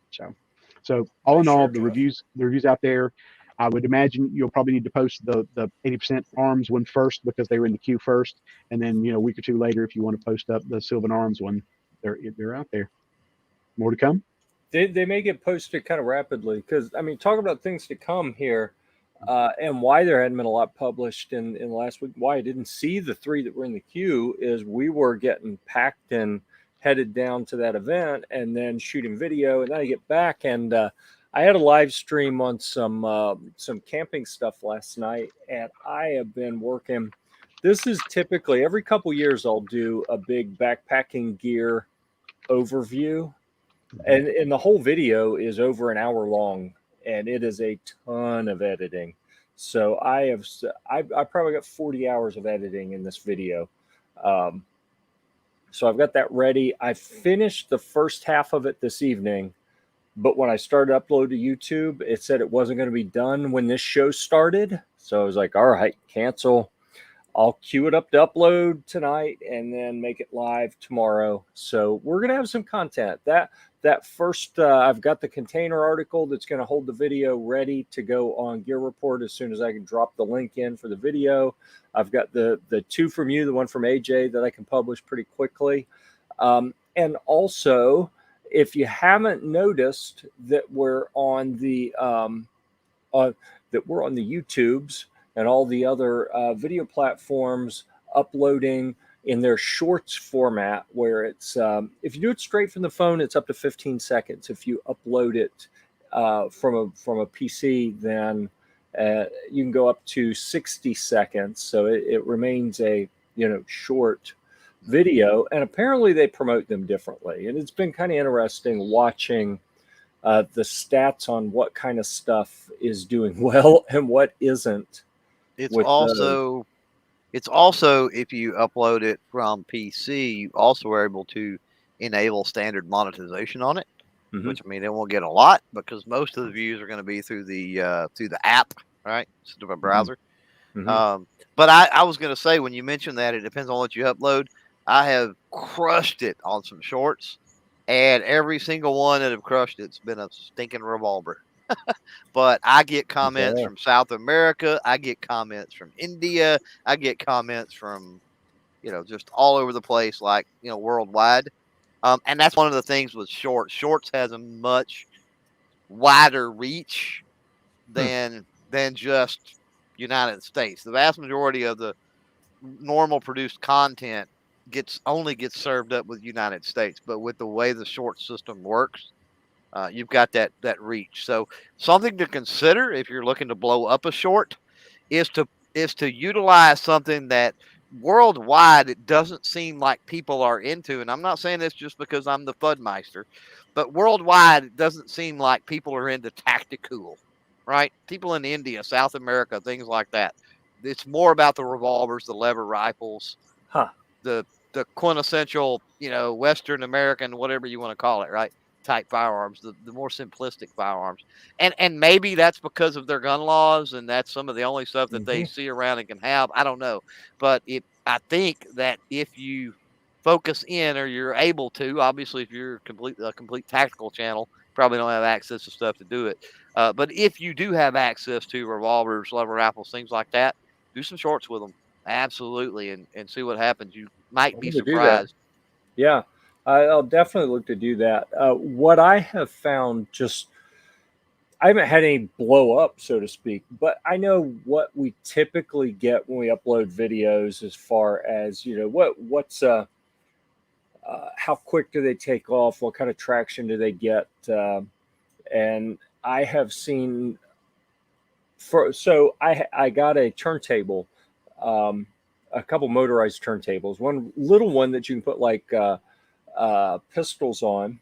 So all in all, the reviews out there, I would imagine you'll probably need to post the 80% Arms one first because they were in the queue first, and then a week or two later, if you want to post up the Sylvan Arms one, they're out there. More to come. They may get posted kind of rapidly because talking about things to come here, and why there hadn't been a lot published in the last week. Why I didn't see the 3 that were in the queue is we were getting packed and headed down to that event, and then shooting video, and then I get back and I had a live stream on some camping stuff last night, and I have been working. This is typically every couple years I'll do a big backpacking gear overview, and the whole video is over an hour long, and it is a ton of editing. So I probably got 40 hours of editing in this video. So I've got that ready. I finished the first half of it this evening, but when I started to upload to YouTube, it said it wasn't going to be done when this show started. So I was like, all right, cancel. I'll queue it up to upload tonight and then make it live tomorrow. So we're going to have some content. That first, I've got the container article that's going to hold the video ready to go on Gear Report as soon as I can drop the link in for the video. I've got the 2 from you, the one from AJ that I can publish pretty quickly. And also, if you haven't noticed that we're on the YouTubes and all the other video platforms uploading in their shorts format, where it's if you do it straight from the phone, it's up to 15 seconds. If you upload it from a PC, then you can go up to 60 seconds. So it remains a short video, and apparently they promote them differently. And it's been kind of interesting watching the stats on what kind of stuff is doing well and what isn't. It's also if you upload it from PC, you also are able to enable standard monetization on it, which it won't get a lot because most of the views are going to be through the app, right, instead of a browser. But I was going to say, when you mentioned that, it depends on what you upload. I have crushed it on some shorts, and every single one that have crushed it's been a stinking revolver. But I get comments from South America. I get comments from India. I get comments from, just all over the place, like, worldwide. And that's one of the things with shorts. Shorts has a much wider reach than just United States. The vast majority of the normal produced content only gets served up with United States. But with the way the short system works, you've got that reach. So something to consider if you're looking to blow up a short is to utilize something that worldwide, it doesn't seem like people are into, and I'm not saying this just because I'm the Fudmeister, but worldwide, it doesn't seem like people are into tactical, right? People in India, South America, things like that. It's more about the revolvers, the lever rifles, Huh. the quintessential, Western American, whatever you want to call it, right? Type firearms, the more simplistic firearms. And maybe that's because of their gun laws, and that's some of the only stuff that they see around and can have. I don't know. But I think that if you focus in, or you're able to, obviously if you're a complete tactical channel, probably don't have access to stuff to do it. But if you do have access to revolvers, lever rifles, things like that, do some shorts with them. Absolutely, and see what happens. You might I'm be gonna do that. surprised. Yeah, I'll definitely look to do that. What I have found, I haven't had any blow up, so to speak, but I know what we typically get when we upload videos, as far as what's how quick do they take off, what kind of traction do they get, and I have seen. So I got a turntable, a couple motorized turntables, one little one that you can put like pistols on,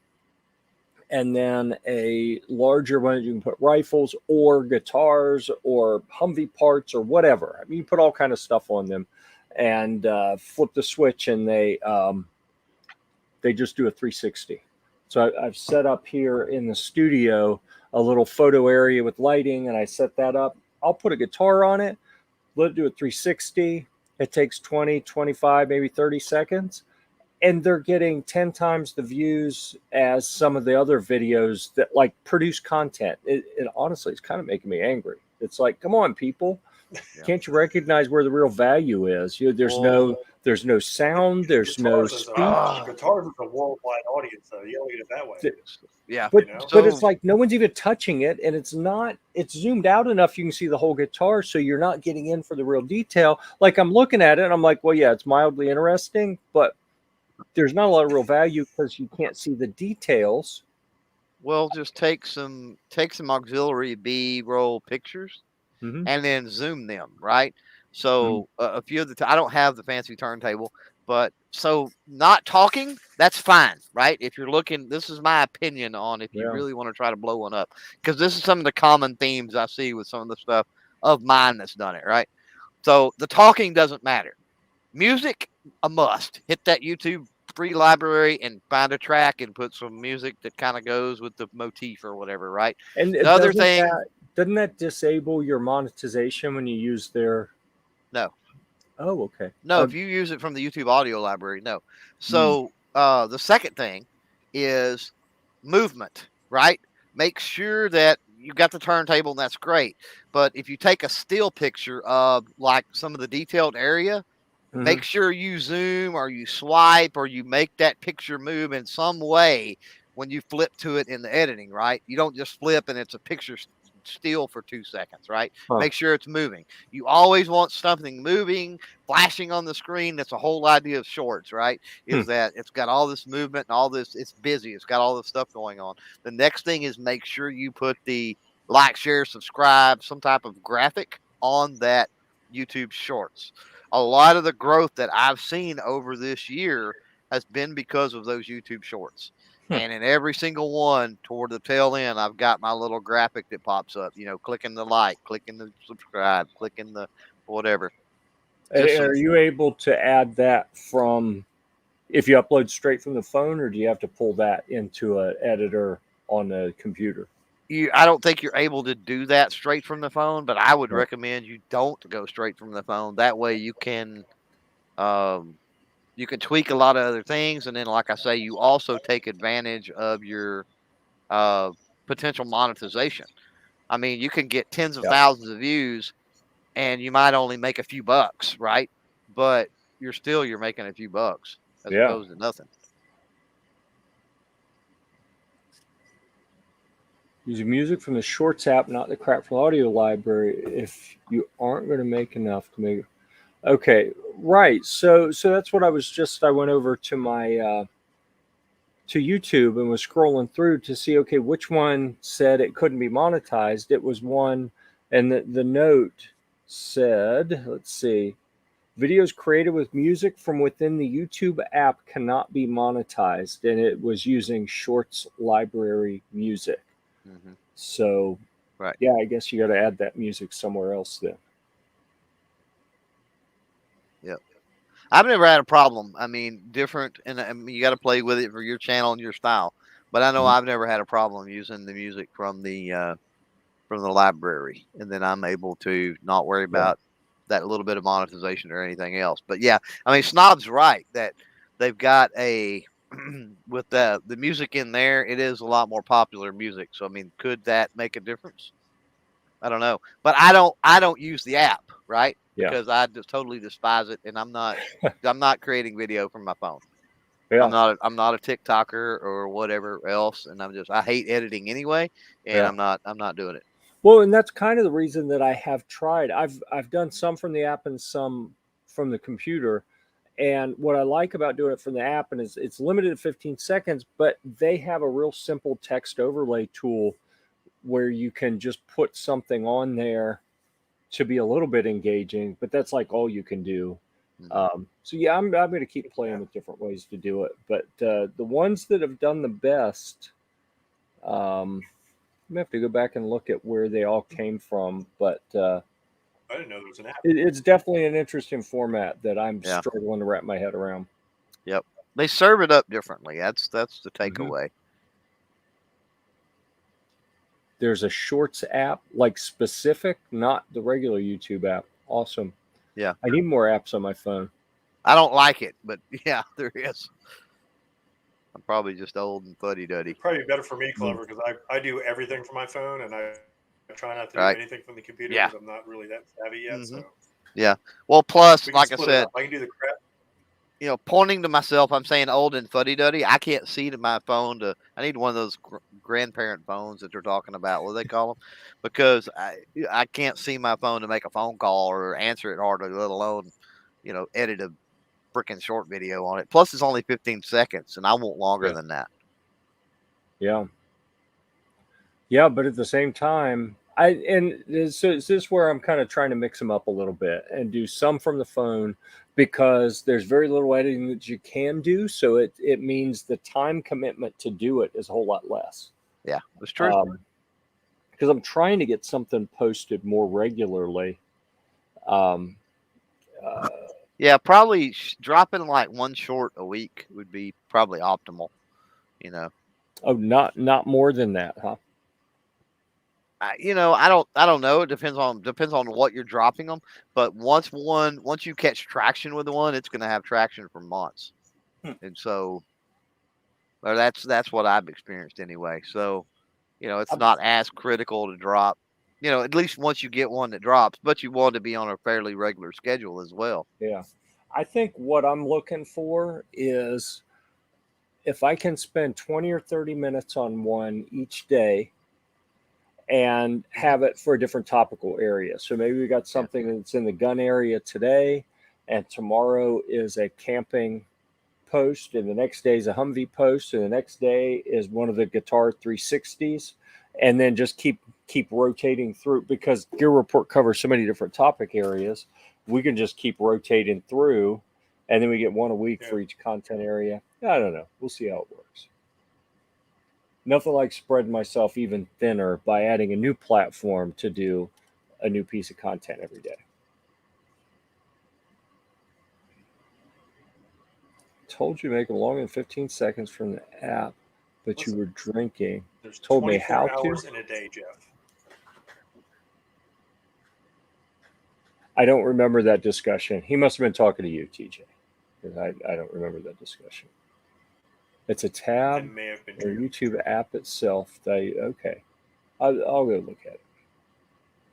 and then a larger one that you can put rifles or guitars or Humvee parts or whatever. I mean, you put all kind of stuff on them, and flip the switch, and they just do a 360. So I've set up here in the studio a little photo area with lighting, and I set that up. I'll put a guitar on it, let it do a 360. It takes 20, 25, maybe 30 seconds. And they're getting 10 times the views as some of the other videos that like produce content. It honestly, it's kind of making me angry. It's like, come on, people. Yeah. Can't you recognize where the real value is? There's no sound, there's no speech. Guitars is a worldwide audience, though. You don't get it that way. Yeah, but it's like no one's even touching it, and it's zoomed out enough you can see the whole guitar, so you're not getting in for the real detail. Like, I'm looking at it and I'm like, well, yeah, it's mildly interesting, but there's not a lot of real value because you can't see the details. Well, just take some auxiliary B-roll pictures and then zoom them, right? So a few of I don't have the fancy turntable, but so not talking, that's fine, right? If you're looking, this is my opinion on if you really want to try to blow one up, because this is some of the common themes I see with some of the stuff of mine that's done it, right? So the talking doesn't matter. Music, a must. Hit that YouTube free library and find a track and put some music that kind of goes with the motif or whatever, right? And the other thing, doesn't that disable your monetization when you use their? No. Oh, okay. No, if you use it from the YouTube audio library, no. So the second thing is movement, right? Make sure that you got the turntable, and that's great. But if you take a still picture of like some of the detailed area, make sure you zoom or you swipe or you make that picture move in some way when you flip to it in the editing, right? You don't just flip and it's a picture still for 2 seconds, right? Make sure it's moving. You always want something moving, flashing on the screen. That's the whole idea of shorts, right? Is that it's got all this movement and all this, it's busy. It's got all this stuff going on. The next thing is make sure you put the like, share, subscribe, some type of graphic on that YouTube shorts. A lot of the growth that I've seen over this year has been because of those YouTube shorts. And in every single one toward the tail end, I've got my little graphic that pops up, clicking the like, clicking the subscribe, clicking the whatever. Are you able to add that from, if you upload straight from the phone, or do you have to pull that into an editor on the computer? I don't think you're able to do that straight from the phone, but I would recommend you don't go straight from the phone. That way you can tweak a lot of other things. And then, like I say, you also take advantage of your potential monetization. I mean, you can get tens of thousands of views and you might only make a few bucks, right? But you're making a few bucks as opposed to nothing. Using music from the Shorts app, not the crap from the audio library, if you aren't going to make enough to make. Okay, right. So that's what I went over to my to YouTube and was scrolling through to see, okay, which one said it couldn't be monetized. It was one, and the note said, let's see, Videos created with music from within the YouTube app cannot be monetized, and it was using Shorts library music. Mm-hmm. So, right. Yeah, I guess you got to add that music somewhere else then. Yep. I've never had a problem. I mean, different, and I mean, you got to play with it for your channel and your style. But I know I've never had a problem using the music from the library, and then I'm able to not worry about that little bit of monetization or anything else. But yeah, I mean, Snob's right that they've got a with the music in there. It is a lot more popular music. So I mean, could that make a difference? I don't know, but I don't use the app, right? Yeah. Because I just totally despise it, and I'm not creating video from my phone. Yeah. I'm not a TikToker or whatever else, and I hate editing anyway, and Yeah. I'm not doing it. Well, and that's kind of the reason that I have tried. I've done some from the app and some from the computer. And what I like about doing it from the app and it's limited to 15 seconds, but they have a real simple text overlay tool where you can just put something on there to be a little bit engaging, but that's like all you can do. So yeah, I'm going to keep playing with different ways to do it. But the ones that have done the best, I'm gonna have to go back and look at where they all came from. But I didn't know there was an app. It's definitely an interesting format that I'm Yeah. struggling to wrap my head around. Yep, they serve it up differently. That's the takeaway. There's a Shorts app, like specific, not the regular YouTube app. Awesome. Yeah. I need more apps on my phone. I don't like it, but yeah, there is. I'm probably just old and fuddy-duddy. Probably better for me, Clever, because I do everything from my phone, and I try not to do anything from the computer because I'm not really that savvy yet. So yeah. Well, plus, like I split it said, up. I can do the crap. you know, pointing to myself, I'm saying old and fuddy-duddy. I can't see to my phone. I need one of those grandparent phones that they're talking about. What do they call them? Because I can't see my phone to make a phone call or answer it hardly, let alone, you know, edit a freaking short video on it. Plus, it's only 15 seconds, and I want longer than that. Yeah. Yeah, but at the same time, so is this where I'm kind of trying to mix them up a little bit and do some from the phone because there's very little editing that you can do. So it means the time commitment to do it is a whole lot less. Yeah, that's true. Because I'm trying to get something posted more regularly. Yeah, probably dropping like one short a week would be probably optimal. You know. Oh, not more than that, huh? You know, I don't know. It depends on what you're dropping them. But once you catch traction with the one, it's going to have traction for months. And so, or that's what I've experienced anyway. So, you know, it's not as critical to drop. You know, at least once you get one that drops, but you want to be on a fairly regular schedule as well. Yeah, I think what I'm looking for is if I can spend 20 or 30 minutes on one each day and have it for a different topical area. So maybe we got something that's in the gun area today, and tomorrow is a camping post, and the next day is a Humvee post, and the next day is one of the guitar 360s, and then just keep rotating through because Gear Report covers so many different topic areas. We can just keep rotating through, and then we get one a week for each content area. I don't know. We'll see how it works. Nothing like spreading myself even thinner by adding a new platform to do a new piece of content every day. Told you to make them longer than 15 seconds from the app, but you were drinking. There's told me how hours to. in a day, Jeff. I don't remember that discussion. He must have been talking to you, TJ, because I don't remember that discussion. It's a tab or YouTube app itself. Okay. I'll go look at it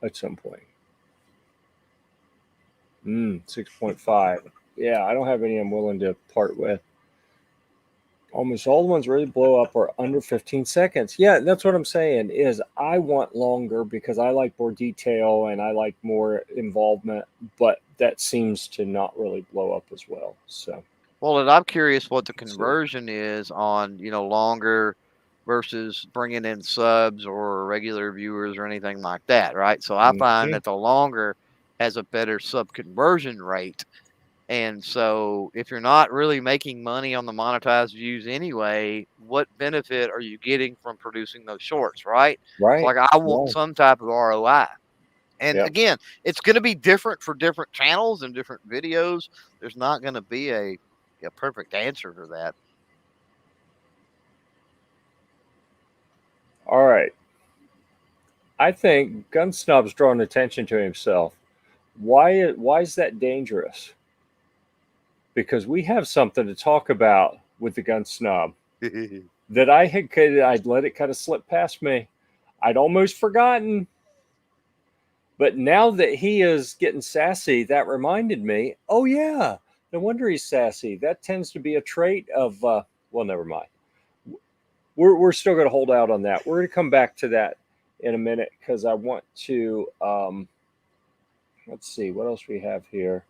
at some point. 6.5. Yeah, I don't have any I'm willing to part with. Almost all the ones really blow up are under 15 seconds. Yeah, that's what I'm saying is I want longer because I like more detail and I like more involvement, but that seems to not really blow up as well. So. Well, and I'm curious what the conversion is on, you know, longer versus bringing in subs or regular viewers or anything like that, right? So I find that the longer has a better sub conversion rate And so if you're not really making money on the monetized views anyway, what benefit are you getting from producing those shorts, right? It's Right. like I want Yeah. some type of ROI. And Yep. again, it's going to be different for different channels and different videos. There's not going to be a perfect answer to that. All right. I think Gun Snob's drawing attention to himself. Why is that dangerous? Because we have something to talk about with the Gun Snob that I'd let it kind of slip past me. I'd almost forgotten. But now that he is getting sassy, that reminded me, oh yeah, no wonder he's sassy. That tends to be a trait of well, never mind. We're still going to hold out on that. We're going to come back to that in a minute because I want to let's see what else we have here.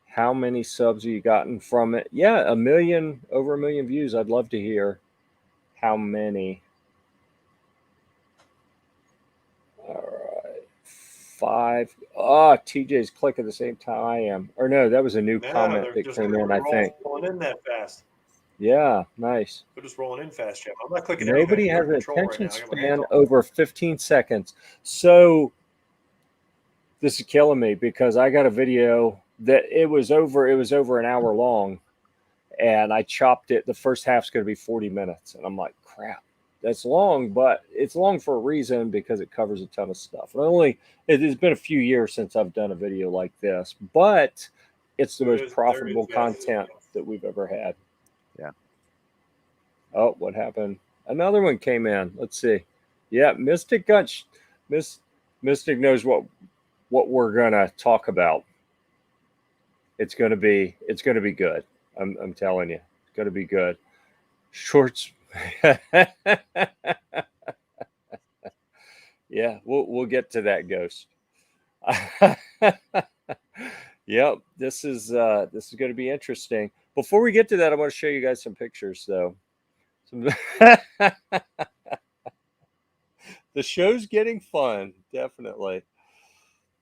How many subs have you gotten from it? Yeah, over 1 million views. I'd love to hear how many. All right, 5. Oh, TJ's clicking at the same time I am. Or no, that was a new comment that came in, I think. Rolling in that fast. Yeah, nice. They're just rolling in fast, Jeff. I'm not clicking Nobody anything. has an attention span over 15 seconds. So this is killing me because I got a video that it was over an hour long, and I chopped it. The first half's going to be 40 minutes, and I'm like, crap, that's long, but it's long for a reason because it covers a ton of stuff. It has been a few years since I've done a video like this, but it's the most profitable content that we've ever had. Yeah. Oh, what happened? Another one came in. Let's see. Yeah, Mystic knows what we're gonna talk about. It's gonna be good. I'm telling you, it's gonna be good. Shorts. Yeah, we'll get to that, Ghost. Yep, this is going to be interesting. Before we get to that, I want to show you guys some pictures, though. The show's getting fun, definitely.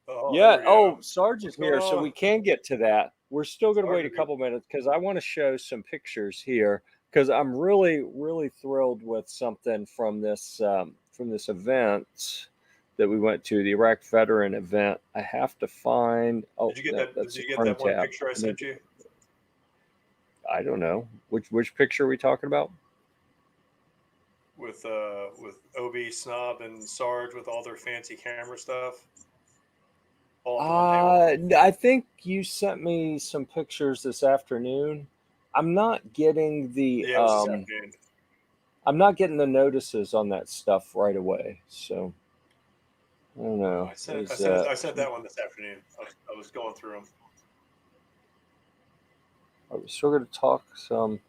Oh, yeah. Oh, Sarge is here, so we can get to that. We're still going to wait a couple minutes because I want to show some pictures here because I'm really, really thrilled with something from this event that we went to, the Iraq veteran event. I have to find. Oh, did you get that's Did you get that one picture I sent you? I don't know which picture are we talking about. With OB, Snob, and Sarge with all their fancy camera stuff. I think you sent me some pictures this afternoon. I'm not getting the it was this afternoon. I'm not getting the notices on that stuff right away. So I don't know. I sent that one this afternoon. I was going through them. Are we still going to talk some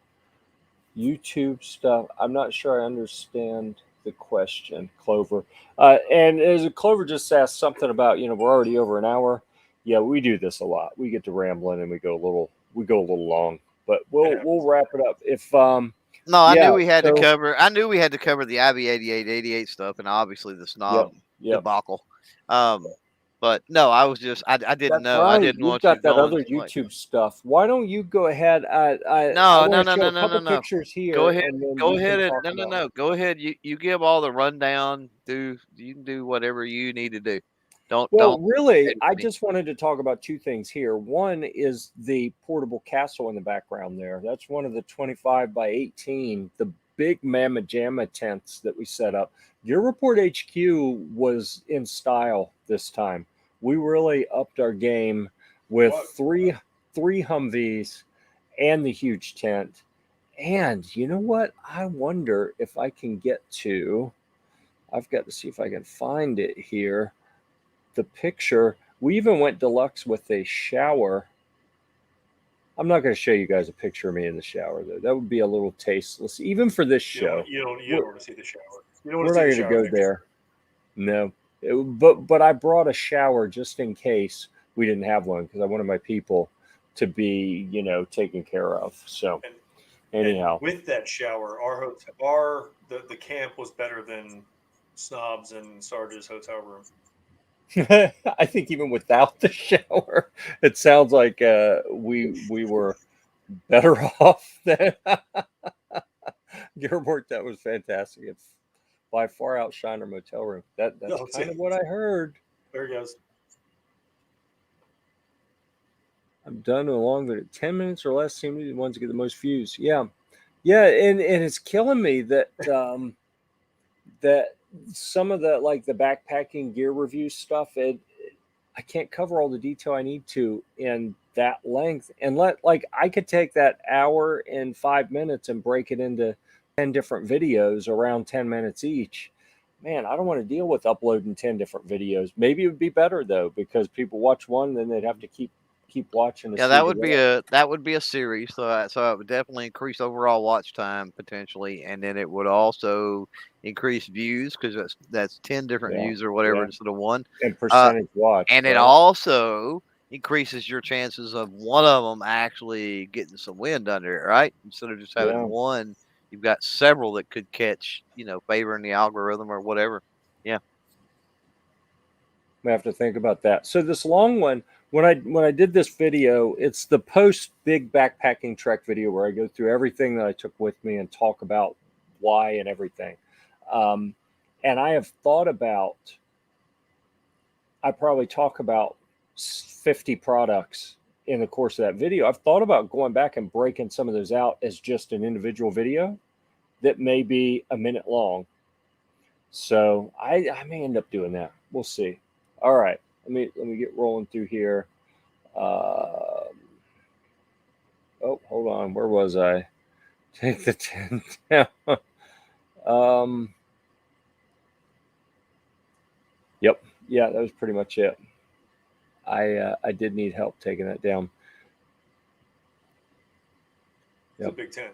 YouTube stuff? I'm not sure I understand the question, Clover. And as Clover just asked something about, we're already over an hour. Yeah, we do this a lot. We get to rambling and we go a little long, but we'll wrap it up. If no, I knew we had to cover. I knew we had to cover the IV8888 stuff and obviously the Snob debacle. But no, I was just I didn't know. Right. I didn't want got you that going other YouTube stuff. Why don't you go ahead? No. Pictures here. Go ahead. Go ahead. No. Go ahead. You give all the rundown. You can do whatever you need to do. Don't. Really, I just wanted to talk about two things here. One is the portable castle in the background there. That's one of the 25 by 18, the big Mamma Jamma tents that we set up. Gear-Report HQ was in style this time. We really upped our game with three Humvees and the huge tent. And you know what? I wonder if I can get to, I've got to see if I can find it here. The picture, we even went deluxe with a shower. I'm not going to show you guys a picture of me in the shower, though. That would be a little tasteless, even for this show. You don't want to see the shower. We're not going to go there. No. But I brought a shower just in case we didn't have one because I wanted my people to be, taken care of. So anyhow. And with that shower, the camp was better than Snob's and Sarge's hotel room. I think even without the shower, it sounds like we were better off than Gear-Report. That was fantastic. It's by far outshined our motel room. That's No, kind of what I heard. There he goes. I'm done along with it. 10 minutes or less seem to be the ones that get the most views. Yeah. Yeah, and it's killing me that that some of the like the backpacking gear review stuff, I can't cover all the detail I need to in that length. And I could take that hour and 5 minutes and break it into 10 different videos around 10 minutes each. Man, I don't want to deal with uploading 10 different videos. Maybe it would be better though, because people watch one, then they'd have to keep watching. Yeah, that would be a series. So it would definitely increase overall watch time potentially, and then it would also increase views because that's 10 different views or whatever instead of one. And percentage watch. And it also increases your chances of one of them actually getting some wind under it, right? Instead of just having one, you've got several that could catch, favoring the algorithm or whatever. Yeah. We have to think about that. So this long one, when I did this video, it's the post big backpacking trek video where I go through everything that I took with me and talk about why and everything. And I have thought about, I probably talk about 50 products in the course of that video. I've thought about going back and breaking some of those out as just an individual video that may be a minute long. So I may end up doing that. We'll see. All right, let me get rolling through here. Oh, hold on. Where was I? Take the 10 down. Yep. Yeah, that was pretty much it. I did need help taking that down. Yep. It's a Big 10.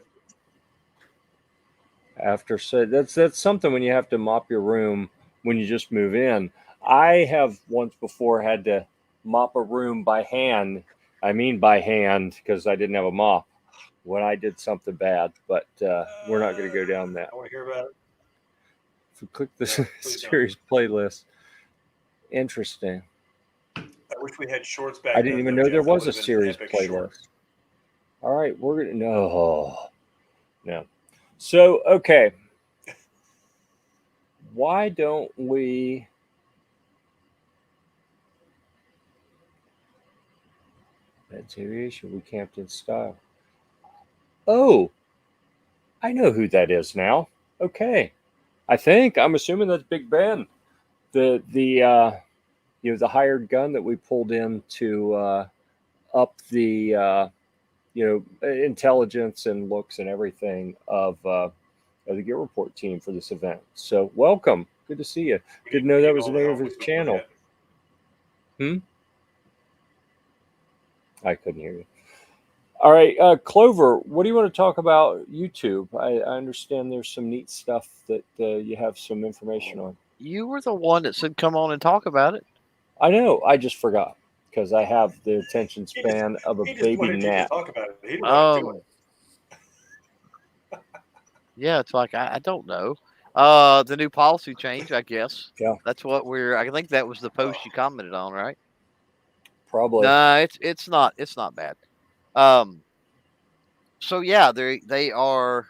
After so that's something when you have to mop your room when you just move in. I have once before had to mop a room by hand. I mean by hand because I didn't have a mop when I did something bad. But we're not going to go down that. I want to hear about it. If we click this series playlist, interesting. I wish we had shorts back. I didn't even know there was a series playlist. All right, we're gonna no. So okay, why don't we? That's aviation. We camped in style. Oh, I know who that is now. Okay, I'm assuming that's Big Ben, the the hired gun that we pulled in to up the intelligence and looks and everything of the Gear-Report team for this event. So welcome, good to see you. Didn't know that was the name of his channel. I couldn't hear you. All right, Clover, what do you want to talk about YouTube? I understand there's some neat stuff that you have some information on. You were the one that said come on and talk about it. I know. I just forgot because I have the attention span of a baby gnat. Talk about it. He didn't want to do it. Yeah, it's like I don't know. The new policy change, I guess. Yeah, that's what I think that was the post you commented on, right? Probably. No, it's not bad. So yeah, they are.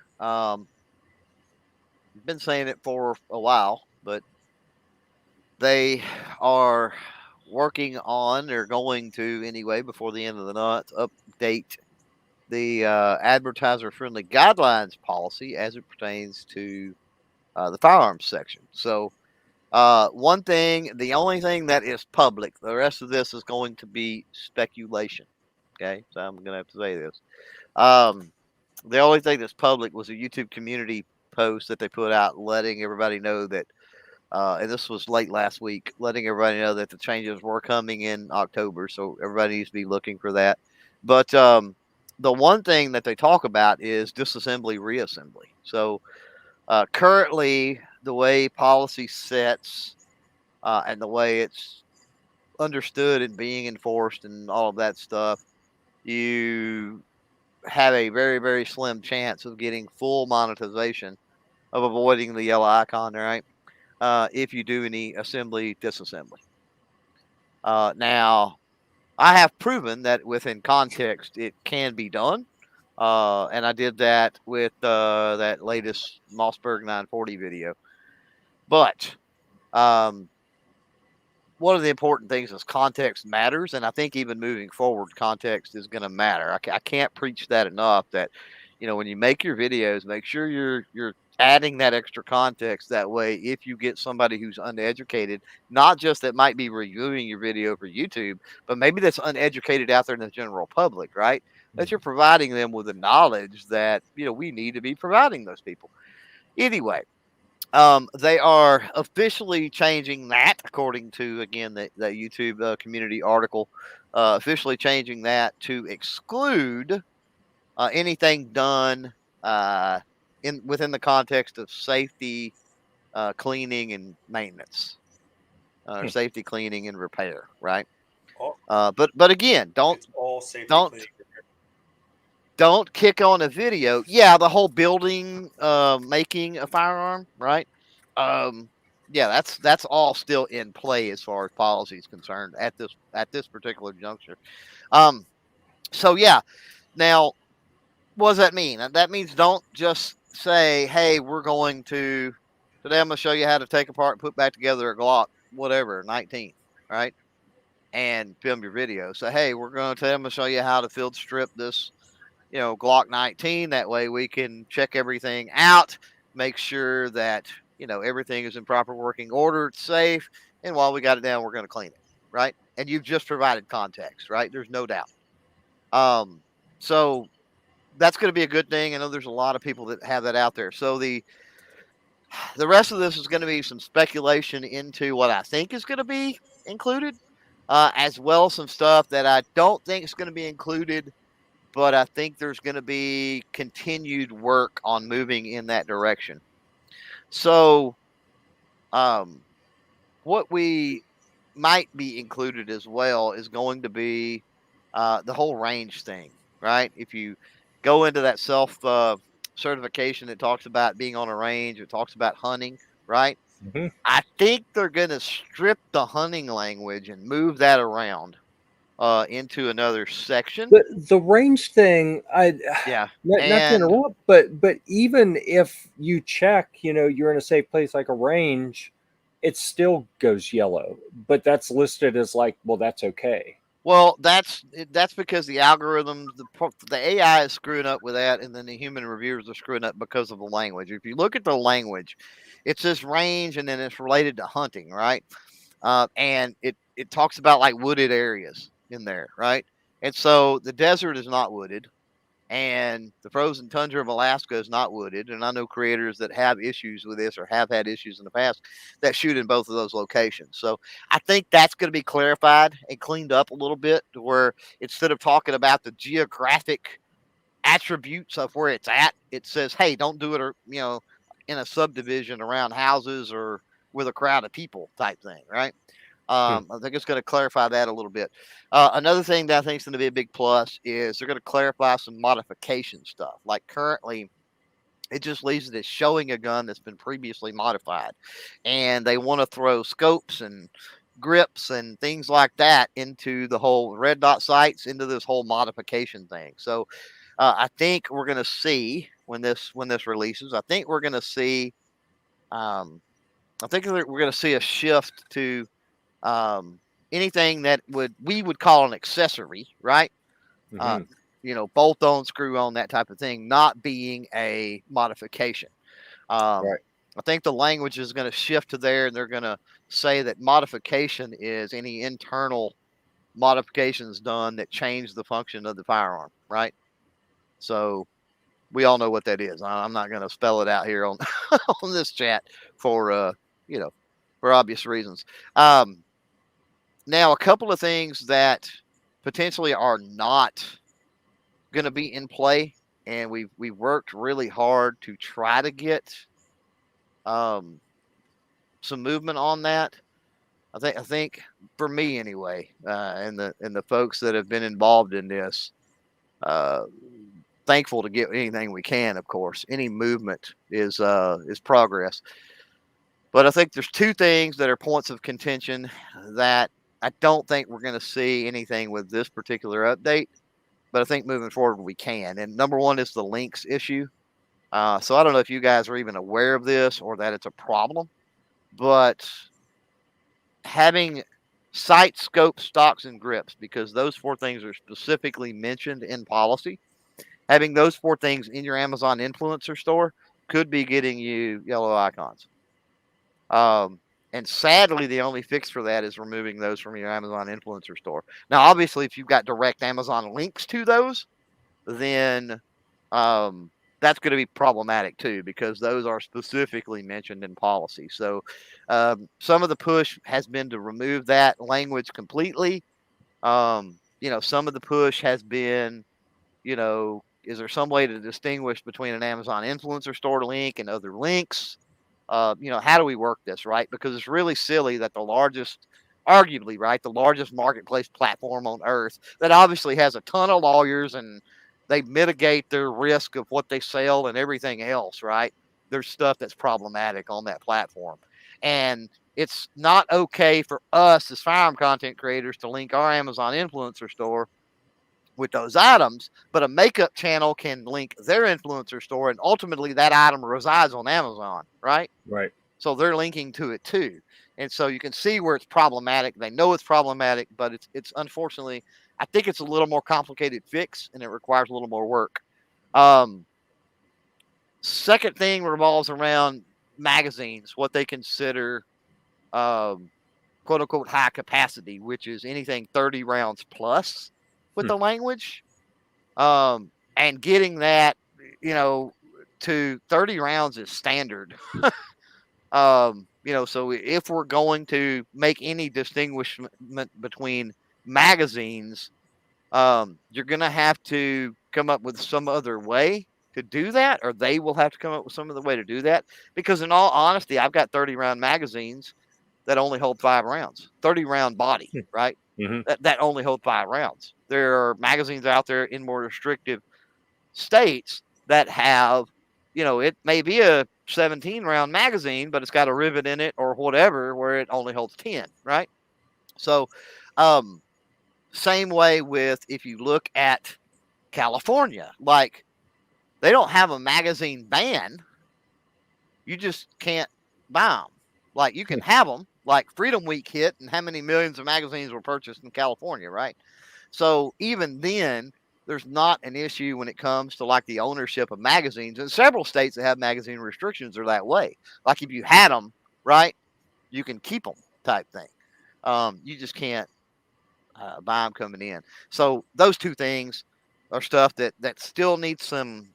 Been saying it for a while, but they are working on, or going to anyway, before the end of the month, update the advertiser-friendly guidelines policy as it pertains to the firearms section. So the only thing that is public, the rest of this is going to be speculation. Okay, so I'm going to have to say this. The only thing that's public was a YouTube community post that they put out letting everybody know that, and this was late last week, letting everybody know that the changes were coming in October. So everybody needs to be looking for that. But the one thing that they talk about is disassembly, reassembly. So currently, the way policy sets and the way it's understood and being enforced and all of that stuff, you have a very, very slim chance of getting full monetization of avoiding the yellow icon, right? If you do any assembly, disassembly. Now, I have proven that within context it can be done, and I did that with that latest Mossberg 940 video. But one of the important things is context matters, and I think even moving forward, context is going to matter. I can't preach that enough. That when you make your videos, make sure you're adding that extra context. That way, if you get somebody who's uneducated, not just that might be reviewing your video for YouTube, but maybe that's uneducated out there in the general public, right? That you're providing them with the knowledge that we need to be providing those people. Anyway. They are officially changing that, according to, again, the YouTube community article, officially changing that to exclude anything done within the context of safety, cleaning, and maintenance, or safety, cleaning, and repair, right? But again, It's all safety cleaning. Don't kick on a video. Yeah, the whole building, making a firearm, right? Yeah, that's all still in play as far as policy is concerned at this particular juncture. So yeah, now what does that mean? That means don't just say, "Hey, we're going to today. I'm going to show you how to take apart and put back together a Glock, whatever, 19, right?" And film your video. So hey, I'm going to show you how to field strip this. Glock 19. That way we can check everything out, make sure that, everything is in proper working order, it's safe. And while we got it down, we're going to clean it. Right. And you've just provided context, right? There's no doubt. So that's going to be a good thing. I know there's a lot of people that have that out there. So the rest of this is going to be some speculation into what I think is going to be included, as well as some stuff that I don't think is going to be included. But I think there's going to be continued work on moving in that direction. So, what we might be included as well is going to be the whole range thing, right? If you go into that self certification, it talks about being on a range, it talks about hunting, right? Mm-hmm. I think they're going to strip the hunting language and move that around into another section. The range thing, Yeah. not to interrupt, but even if you check, you're in a safe place like a range, it still goes yellow. But that's listed as like, well, that's okay. Well, that's because the algorithms, the AI is screwing up with that, and then the human reviewers are screwing up because of the language. If you look at the language, it says range, and then it's related to hunting, right? And it talks about like wooded areas in there, right? And so the desert is not wooded, and the frozen tundra of Alaska is not wooded. And I know creators that have issues with this or have had issues in the past that shoot in both of those locations. So I think that's going to be clarified and cleaned up a little bit, to where instead of talking about the geographic attributes of where it's at, it says, hey, don't do it, in a subdivision around houses or with a crowd of people type thing, right? I think it's going to clarify that a little bit. Another thing that I think is going to be a big plus is they're going to clarify some modification stuff. Like currently, it just leaves it as showing a gun that's been previously modified. And they want to throw scopes and grips and things like that into the whole red dot sights, into this whole modification thing. So I think we're going to see when this releases, I think we're going to see a shift to anything that we would call an accessory, right? Mm-hmm. Bolt on, screw on, that type of thing, not being a modification. Right. I think the language is going to shift to there, and they're going to say that modification is any internal modifications done that change the function of the firearm, right? So we all know what that is. I'm not going to spell it out here on on this chat for for obvious reasons. Now, a couple of things that potentially are not going to be in play, and we've worked really hard to try to get some movement on that. I think for me anyway, and the folks that have been involved in this, thankful to get anything we can. Of course, any movement is progress. But I think there's two things that are points of contention that I don't think we're going to see anything with this particular update, but I think moving forward we can. And number one is the links issue. So I don't know if you guys are even aware of this or that it's a problem, but having sight, scope, stocks, and grips, because those 4 things are specifically mentioned in policy, having those 4 things in your Amazon influencer store could be getting you yellow icons. And sadly, the only fix for that is removing those from your Amazon influencer store. Now, obviously, if you've got direct Amazon links to those, then that's going to be problematic too, because those are specifically mentioned in policy. So some of the push has been to remove that language completely. Some of the push has been, is there some way to distinguish between an Amazon influencer store link and other links? How do we work this, right? Because it's really silly that arguably, right, the largest marketplace platform on earth that obviously has a ton of lawyers and they mitigate their risk of what they sell and everything else, right? There's stuff that's problematic on that platform. And it's not okay for us as firearm content creators to link our Amazon influencer store with those items, but a makeup channel can link their influencer store, and ultimately that item resides on Amazon, right? Right. So they're linking to it too. And so you can see where it's problematic. They know it's problematic, but it's unfortunately, I think it's a little more complicated fix and it requires a little more work. Second thing revolves around magazines, what they consider quote unquote high capacity, which is anything 30 rounds plus with the language. And getting that, to 30 rounds is standard. So if we're going to make any distinguishment between magazines, you're going to have to come up with some other way to do that, or they will have to come up with some other way to do that. Because in all honesty, I've got 30 round magazines that only hold 5 rounds, 30 round body, right? Mm-hmm. That only hold 5 rounds. There are magazines out there in more restrictive states that have, it may be a 17 round magazine, but it's got a rivet in it or whatever where it only holds 10, right? So, same way with, if you look at California, like they don't have a magazine ban. You just can't buy them. Like you can have them, like Freedom Week hit and how many millions of magazines were purchased in California, right? So even then, there's not an issue when it comes to like the ownership of magazines. And several states that have magazine restrictions are that way. Like if you had them, right, you can keep them type thing. You just can't buy them coming in. So those 2 things are stuff that still needs some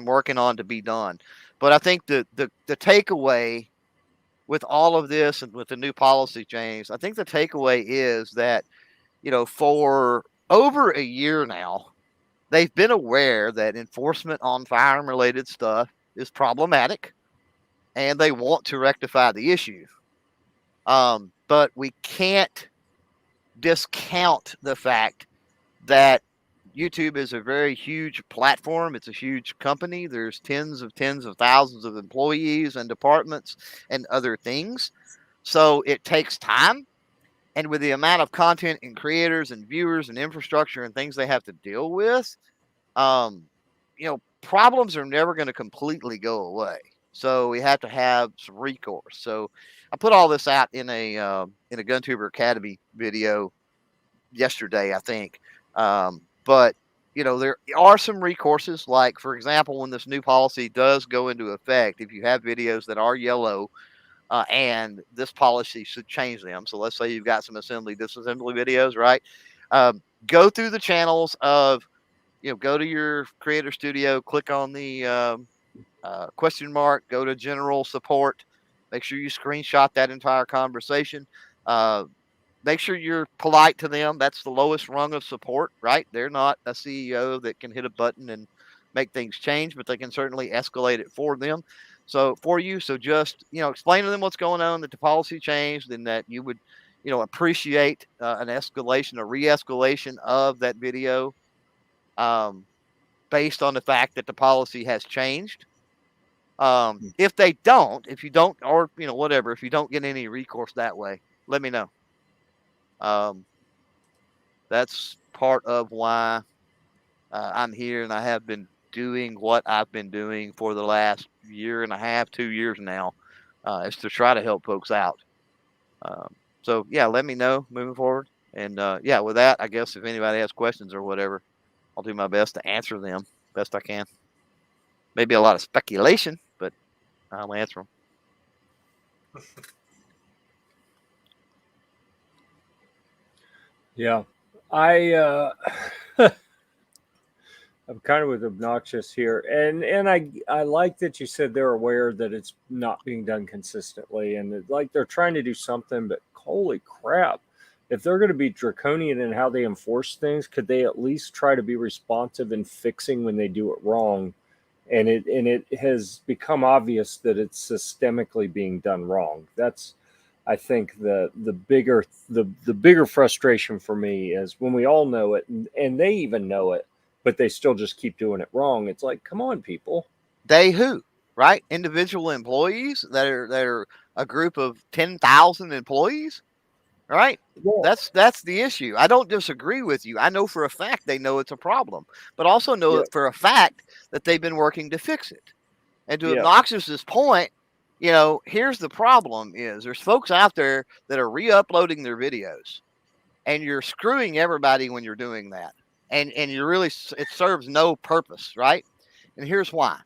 working on to be done. But I think the takeaway with all of this and with the new policy change, I think the takeaway is that, for over a year now, they've been aware that enforcement on firearm related stuff is problematic and they want to rectify the issue. But we can't discount the fact that YouTube is a very huge platform. It's a huge company. There's tens of thousands of employees and departments and other things. So it takes time. And with the amount of content and creators and viewers and infrastructure and things they have to deal with, problems are never going to completely go away. So we have to have some recourse. So I put all this out in a GunTuber Academy video yesterday, I think. But there are some recourses, like, for example, when this new policy does go into effect, if you have videos that are yellow, and this policy should change them. So let's say you've got some assembly, disassembly videos, right? Go through the channels of, go to your creator studio, click on the question mark, go to general support, make sure you screenshot that entire conversation. Make sure you're polite to them. That's the lowest rung of support, right? They're not a CEO that can hit a button and make things change, but they can certainly escalate it for them. So for you, so just, explain to them what's going on, that the policy changed, and that you would, appreciate an escalation, a re-escalation of that video, based on the fact that the policy has changed. If you don't, or whatever, if you don't get any recourse that way, let me know. That's part of why I'm here, and I have been doing what I've been doing for the last year and a half, 2 years now, is to try to help folks out. So yeah, let me know moving forward. And yeah, with that, I guess if anybody has questions or whatever, I'll do my best to answer them best I can. Maybe a lot of speculation, but I'll answer them. Yeah, I'm kind of with Obnoxious here, and I like that you said they're aware that it's not being done consistently, and like they're trying to do something. But holy crap, if they're going to be draconian in how they enforce things, could they at least try to be responsive in fixing when they do it wrong? And it has become obvious that it's systemically being done wrong. That's, I think, the bigger frustration for me is when we all know it, and they even know it, but they still just keep doing it wrong. It's like, come on, people. They who, right? Individual employees that are a group of 10,000 employees, right? Yeah. That's the issue. I don't disagree with you. I know for a fact they know it's a problem, but also know for a fact that they've been working to fix it. And to Obnoxious's point, you know, here's the problem: is there's folks out there that are re-uploading their videos, and you're screwing everybody when you're doing that, and you're really, it serves no purpose, right? And here's why: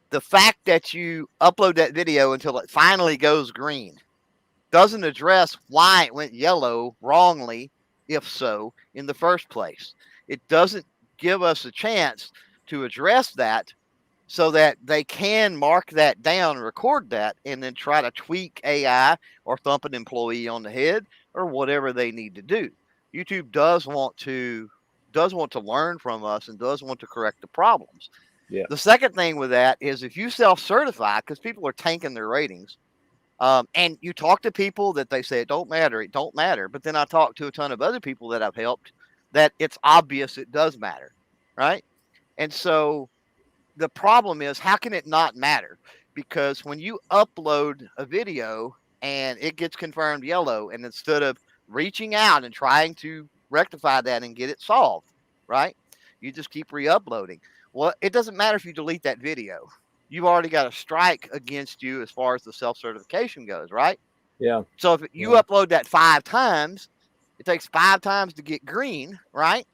the fact that you upload that video until it finally goes green doesn't address why it went yellow wrongly, if so, in the first place. It doesn't give us a chance to address that so that they can mark that down, record that, and then try to tweak AI or thump an employee on the head or whatever they need to do. YouTube does want to learn from us and does want to correct the problems. Yeah. The second thing with that is if you self-certify, because people are tanking their ratings, and you talk to people that they say it don't matter. But then I talk to a ton of other people that I've helped that it's obvious it does matter, right? And so the problem is, how can it not matter? Because when you upload a video and it gets confirmed yellow, and instead of reaching out and trying to rectify that and get it solved, right, you just keep re-uploading. Well, it doesn't matter if you delete that video. You've already got a strike against you as far as the self-certification goes, right? Yeah. So if you upload that 5 times, it takes 5 times to get green, right?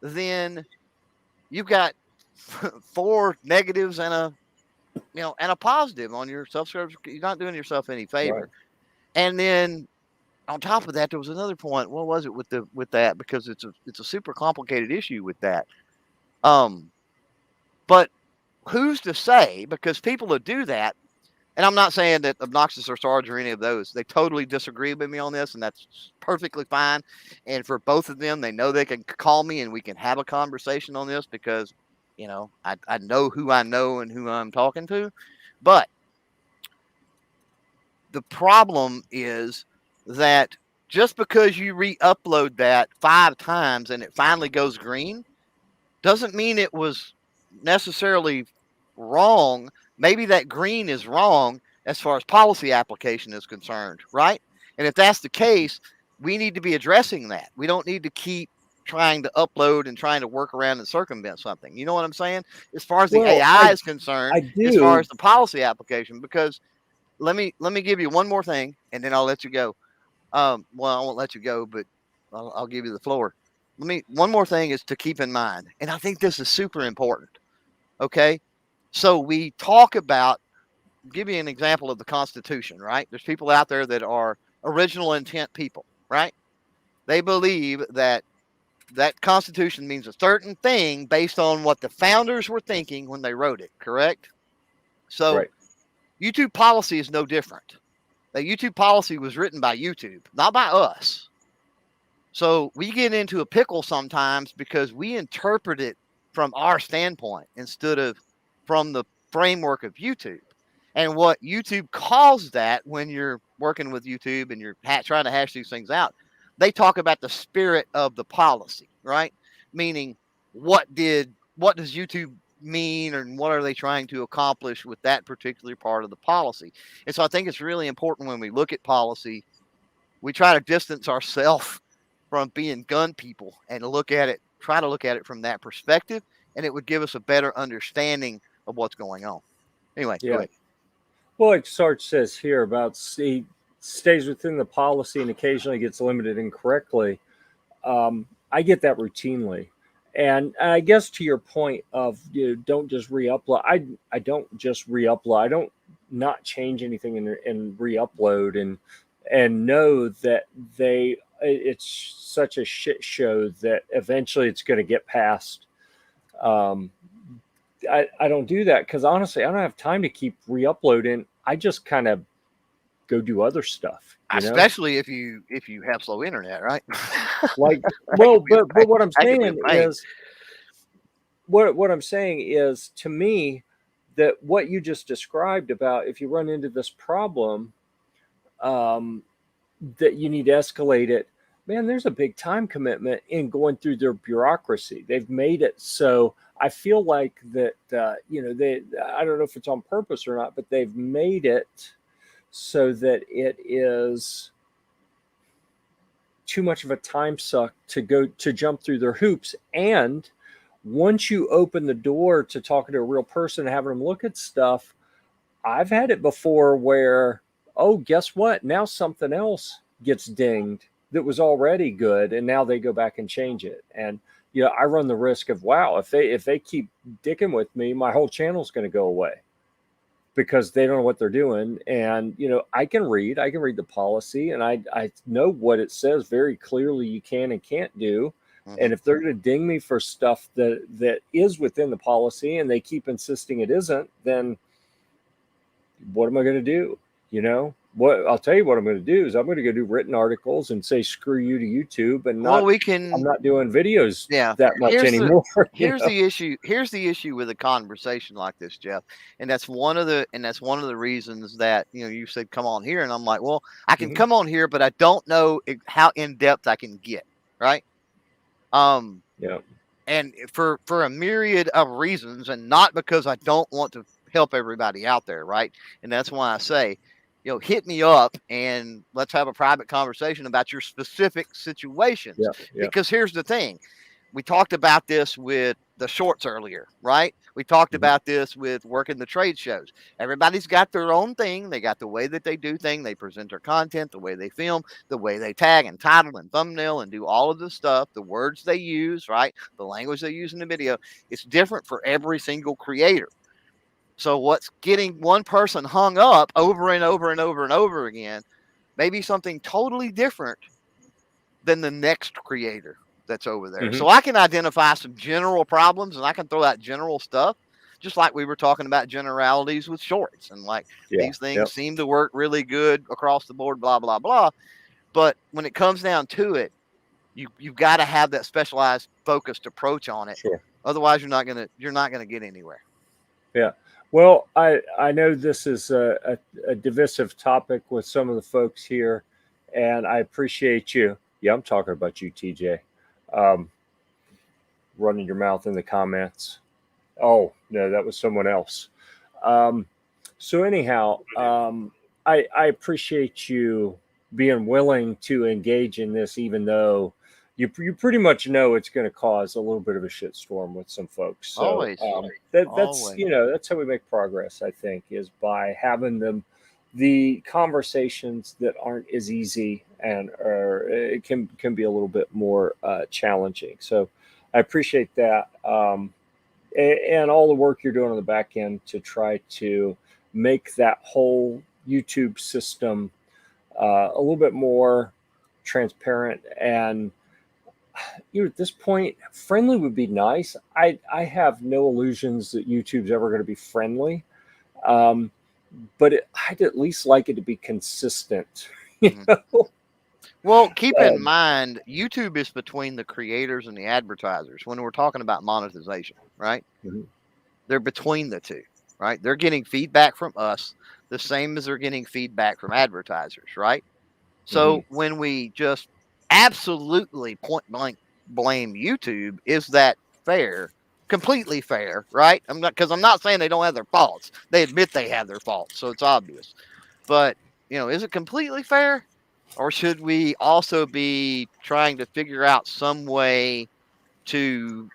Then you've got 4 negatives and a positive on your self-certification. You're not doing yourself any favor. Right. And then on top of that, there was another point. What was it with that? Because it's a super complicated issue with that. But who's to say? Because people that do that, and I'm not saying that Obnoxious or Sarge or any of those, they totally disagree with me on this, and that's perfectly fine. And for both of them, they know they can call me and we can have a conversation on this because, you know, I know who I know and who I'm talking to. But the problem is that just because you re-upload that 5 times and it finally goes green doesn't mean it was necessarily wrong. Maybe that green is wrong as far as policy application is concerned, right? And if that's the case, we need to be addressing that. We don't need to keep trying to upload and trying to work around and circumvent something. You know what I'm saying? As far as the AI is concerned, as far as the policy application, because let me give you one more thing, and then I'll let you go. Well, I won't let you go, but I'll give you the floor. One more thing is to keep in mind, and I think this is super important. Okay. So we talk about, give you an example of the Constitution, right? There's people out there that are original intent people, right? They believe that Constitution means a certain thing based on what the founders were thinking when they wrote it, correct? So YouTube policy is no different. The YouTube policy was written by YouTube, not by us. So we get into a pickle sometimes because we interpret it from our standpoint instead of from the framework of YouTube. And what YouTube calls that, when you're working with YouTube and you're trying to hash these things out, they talk about the spirit of the policy, right? Meaning, what does YouTube mean, and what are they trying to accomplish with that particular part of the policy? And so I think it's really important when we look at policy we try to distance ourselves from being gun people and try to look at it from that perspective, and it would give us a better understanding of what's going on. Anyway, go ahead. Well, like Sarge says here about he stays within the policy and occasionally gets limited incorrectly. I get that routinely. And I guess to your point of don't just re-upload. I don't just re-upload. I don't not change anything and re-upload and know that it's such a shit show that eventually it's going to get past. I don't do that because honestly, I don't have time to keep re-uploading. I just kind of go do other stuff. Especially if you have slow internet, right? Like, well, but what I'm saying is, what I'm saying is, to me, that what you just described about if you run into this problem, that you need to escalate it. Man, there's a big time commitment in going through their bureaucracy. They've made it so I feel like that, I don't know if it's on purpose or not, but they've made it so that it is too much of a time suck to jump through their hoops. And once you open the door to talking to a real person, having them look at stuff, I've had it before where, oh, guess what? Now something else gets dinged that was already good, and now they go back and change it. And I run the risk of, wow, if they keep dicking with me, my whole channel's going to go away because they don't know what they're doing. And I can read the policy, and I know what it says very clearly you can and can't do. Mm-hmm. And if they're going to ding me for stuff that is within the policy and they keep insisting it isn't, then what am I going to do? What I'll tell you what I'm going to do is I'm going to go do written articles and say screw you to YouTube, and I'm not doing videos that much anymore. Here's the issue. Here's the issue with a conversation like this, Jeff, and that's one of the reasons that you said come on here, and I'm like, well, I can come on here, but I don't know how in depth I can get, right? And for a myriad of reasons, and not because I don't want to help everybody out there, right? And that's why I say, hit me up and let's have a private conversation about your specific situations. Because here's the thing. We talked about this with the shorts earlier, right? We talked about this with working the trade shows. Everybody's got their own thing. They got the way that they do things. They present their content, the way they film, the way they tag and title and thumbnail and do all of the stuff, the words they use, right? The language they use in the video. It's different for every single creator. So what's getting one person hung up over and over and over and over again may be something totally different than the next creator that's over there. So I can identify some general problems and I can throw out general stuff, just like we were talking about generalities with shorts and these things seem to work really good across the board, blah, blah, blah. But when it comes down to it, you've got to have that specialized focused approach on it. Sure. Otherwise you're not gonna get anywhere. Yeah. Well, I know this is a divisive topic with some of the folks here, and I appreciate you. Yeah, I'm talking about you, TJ. Running your mouth in the comments. Oh, no, that was someone else. So anyhow, I appreciate you being willing to engage in this, even though you pretty much know it's going to cause a little bit of a shitstorm with some folks. So, always. That's Always. That's how we make progress, I think, is by having the conversations that aren't as easy and it can be a little bit more challenging. So I appreciate that. And all the work you're doing on the back end to try to make that whole YouTube system a little bit more transparent. And at this point, friendly would be nice. I have no illusions that YouTube's ever going to be friendly, but I'd at least like it to be consistent. You know? Well, keep in mind, YouTube is between the creators and the advertisers when we're talking about monetization, right? They're between the two, right? They're getting feedback from us the same as they're getting feedback from advertisers, right? So when we just absolutely point blank blame YouTube, is that fair? Completely fair, right? I'm not saying they don't have their faults. They admit they have their faults, so it's obvious. But is it completely fair? Or should we also be trying to figure out some way to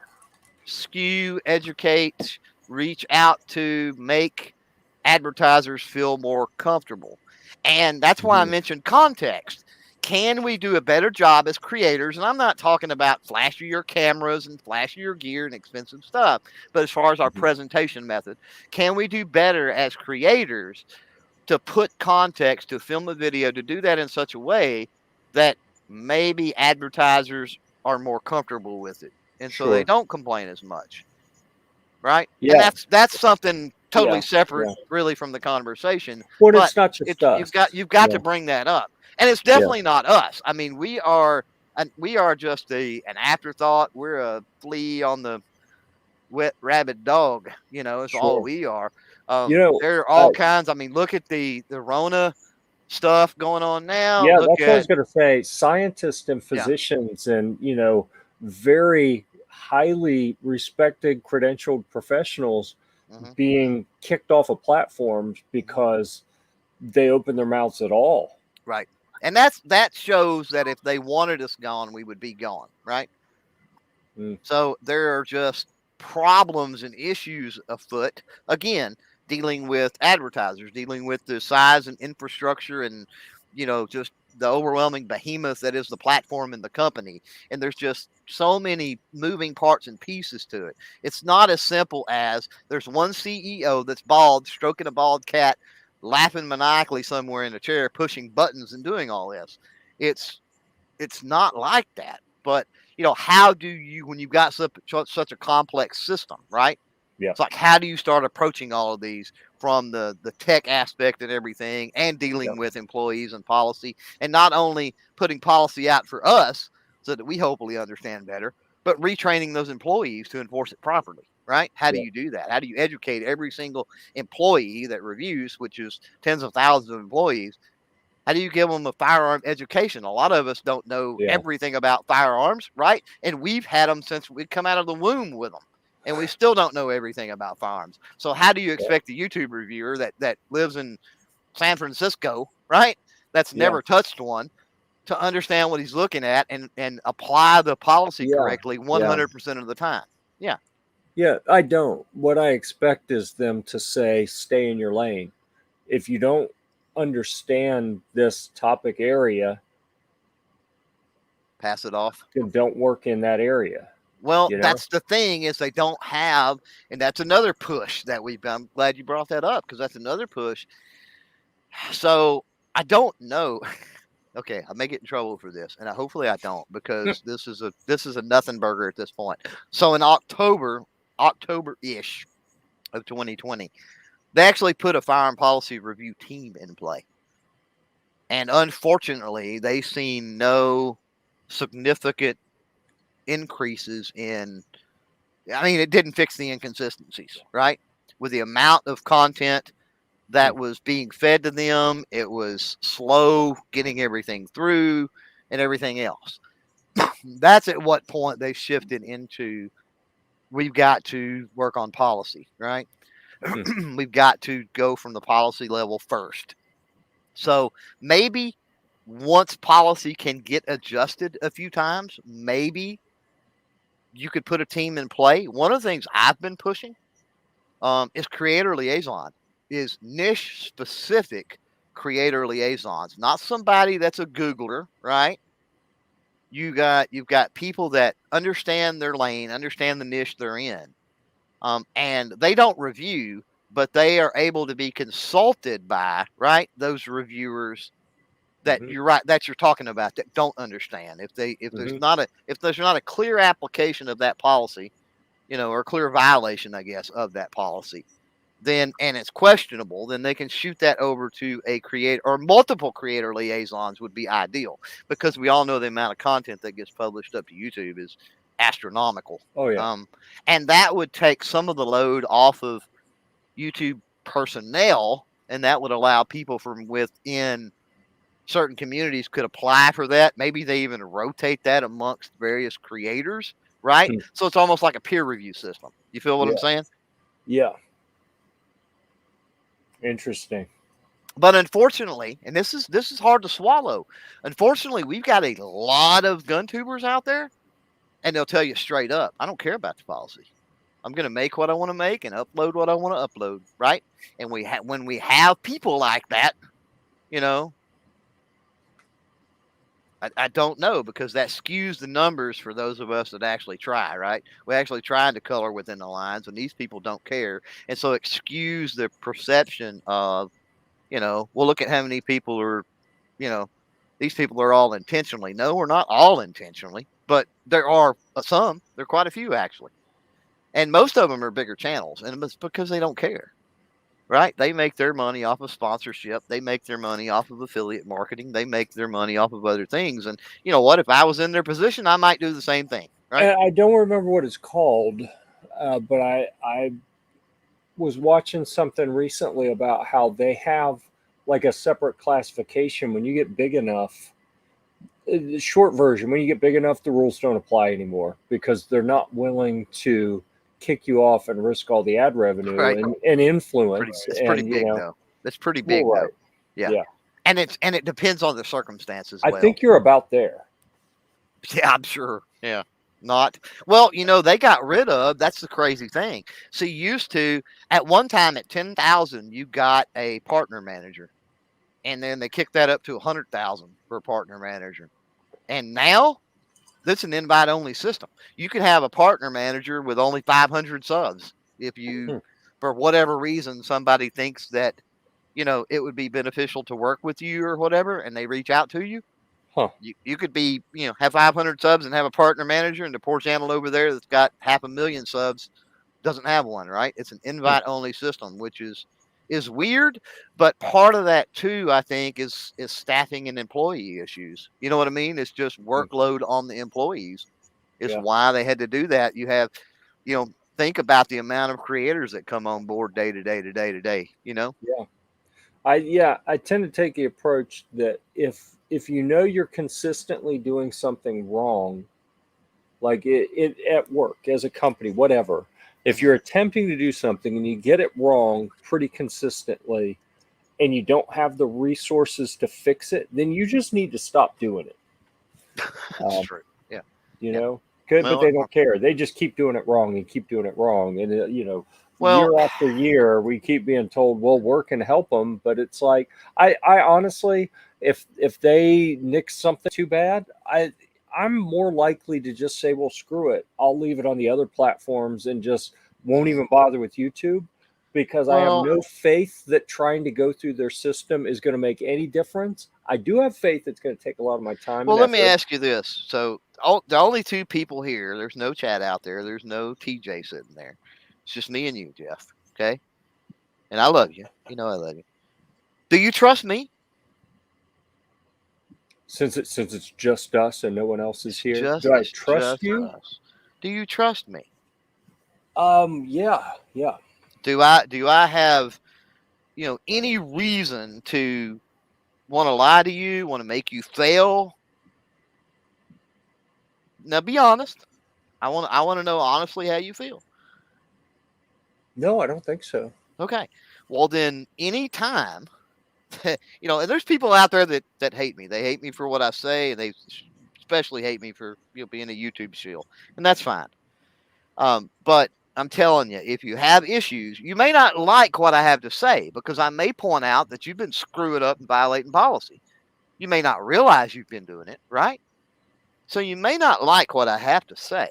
skew, educate, reach out to make advertisers feel more comfortable? And that's why I mentioned context. Can we do a better job as creators? And I'm not talking about flashier cameras and flashier gear and expensive stuff, but as far as our presentation method, can we do better as creators to put context, to film a video, to do that in such a way that maybe advertisers are more comfortable with it, and so they don't complain as much, right? Yeah. And that's something totally Yeah, separate, yeah. really, from the conversation. Well, But it's not just us. you've got Yeah. to bring that up, and it's definitely not us. I mean, we are just an afterthought. We're a flea on the wet rabid dog, is all Sure. we are. There are all kinds. I mean, look at the Rona stuff going on now. Yeah, Look that's what I was at going to say. Scientists and physicians and, very highly respected, credentialed professionals being kicked off of platforms because they open their mouths at all. Right. And that shows that if they wanted us gone, we would be gone, right? So there are just problems and issues afoot. Again, dealing with advertisers, dealing with the size and infrastructure and, just the overwhelming behemoth that is the platform and the company. And there's just so many moving parts and pieces to it. It's not as simple as there's one CEO that's bald, stroking a bald cat, laughing maniacally somewhere in a chair, pushing buttons and doing all this. It's not like that. But how do you, when you've got such a complex system, right? Yeah. It's like, how do you start approaching all of these from the tech aspect and everything, and dealing with employees and policy, and not only putting policy out for us so that we hopefully understand better, but retraining those employees to enforce it properly, right? How do you do that? How do you educate every single employee that reviews, which is tens of thousands of employees? How do you give them a firearm education? A lot of us don't know everything about firearms, right? And we've had them since we come out of the womb with them, and we still don't know everything about firearms. So how do you expect a YouTube reviewer that lives in San Francisco, right, that's never touched one, to understand what he's looking at and apply the policy correctly 100% of the time? Yeah. Yeah, I don't. What I expect is them to say, stay in your lane. If you don't understand this topic area, pass it off. Don't work in that area. Well, that's the thing, is they don't have, and that's another push that I'm glad you brought that up, because that's another push. So I don't know. Okay, I may get in trouble for this, and hopefully I don't, because this is a nothing burger at this point. So in October-ish of 2020, they actually put a firearm policy review team in play. And unfortunately, they've seen no significant increases in, it didn't fix the inconsistencies, right? With the amount of content that was being fed to them, it was slow getting everything through and everything else. That's at what point they shifted into, we've got to work on policy, right? We've got to go from the policy level first. So maybe once policy can get adjusted a few times, maybe you could put a team in play. One of the things I've been pushing is creator liaison, is niche specific creator liaisons, not somebody that's a Googler, right? You've got people that understand their lane, understand the niche they're in, and they don't review, but they are able to be consulted by, right, those reviewers that you're talking about, that don't understand. If there's not a clear application of that policy, or clear violation, I guess, of that policy, then, and it's questionable, then they can shoot that over to a creator, or multiple creator liaisons would be ideal, because we all know the amount of content that gets published up to YouTube is astronomical. Oh yeah. And that would take some of the load off of YouTube personnel, and that would allow people from within certain communities could apply for that. Maybe they even rotate that amongst various creators, right? So it's almost like a peer review system. You feel what I'm saying? Yeah. Interesting. But unfortunately, and this is hard to swallow. Unfortunately, we've got a lot of gun tubers out there, and they'll tell you straight up, I don't care about the policy. I'm going to make what I want to make and upload what I want to upload, right? And when we have people like that, you know, I don't know, because that skews the numbers for those of us that actually try, right? We actually try to color within the lines, and these people don't care. And so it skews the perception of, well, look at how many people are, these people are all intentionally. No, we're not all intentionally, but there are some. There are quite a few, actually. And most of them are bigger channels, and it's because they don't care. Right? They make their money off of sponsorship. They make their money off of affiliate marketing. They make their money off of other things. And you know what? If I was in their position, I might do the same thing. Right? And I don't remember what it's called, but I was watching something recently about how they have like a separate classification when you get big enough. The short version, when you get big enough, the rules don't apply anymore because they're not willing to kick you off and risk all the ad revenue Right. and influence. It's pretty big, though. It's pretty big, though. Yeah. And it depends on the circumstances. I think you're about there. Yeah, I'm sure. Yeah. Not well, they got rid of, that's the crazy thing. So you used to, at one time at 10,000, you got a partner manager. And then they kicked that up to 100,000 for a partner manager. And now that's an invite only system. You can have a partner manager with only 500 subs. If you, for whatever reason, somebody thinks that, it would be beneficial to work with you or whatever, and they reach out to you. You could be, have 500 subs and have a partner manager, and the poor channel over there that's got 500,000 subs doesn't have one, right? It's an invite only system, which is weird, but part of that too, I think, is staffing and employee issues. You know what I mean? It's just workload on the employees. It's why they had to do that. You have, think about the amount of creators that come on board day to day. I tend to take the approach that if you're consistently doing something wrong, like it at work, as a company, whatever, if you're attempting to do something and you get it wrong pretty consistently and you don't have the resources to fix it, then you just need to stop doing it. That's true. Yeah. Good, but they don't care. They just keep doing it wrong and keep doing it wrong. And, year after year, we keep being told, well, work and help them. But it's like, I honestly, if they nix something too bad, I'm more likely to just say, well, screw it. I'll leave it on the other platforms and just won't even bother with YouTube, because I have no faith that trying to go through their system is going to make any difference. I do have faith it's going to take a lot of my time. Well, let me ask you this. So the only two people here, there's no chat out there. There's no TJ sitting there. It's just me and you, Jeff. Okay. And I love you. I love you. Do you trust me? Since it's just us and no one else is here, do I trust you? Us. Do you trust me? Yeah. Do I have, any reason to want to lie to you, want to make you fail? Now, be honest. I want to know honestly how you feel. No, I don't think so. Okay. Well, then anytime, and there's people out there that hate me. They hate me for what I say, and they especially hate me for being a YouTube shield, and that's fine. But I'm telling you, if you have issues, you may not like what I have to say, because I may point out that you've been screwing up and violating policy. You may not realize you've been doing it, right? So you may not like what I have to say,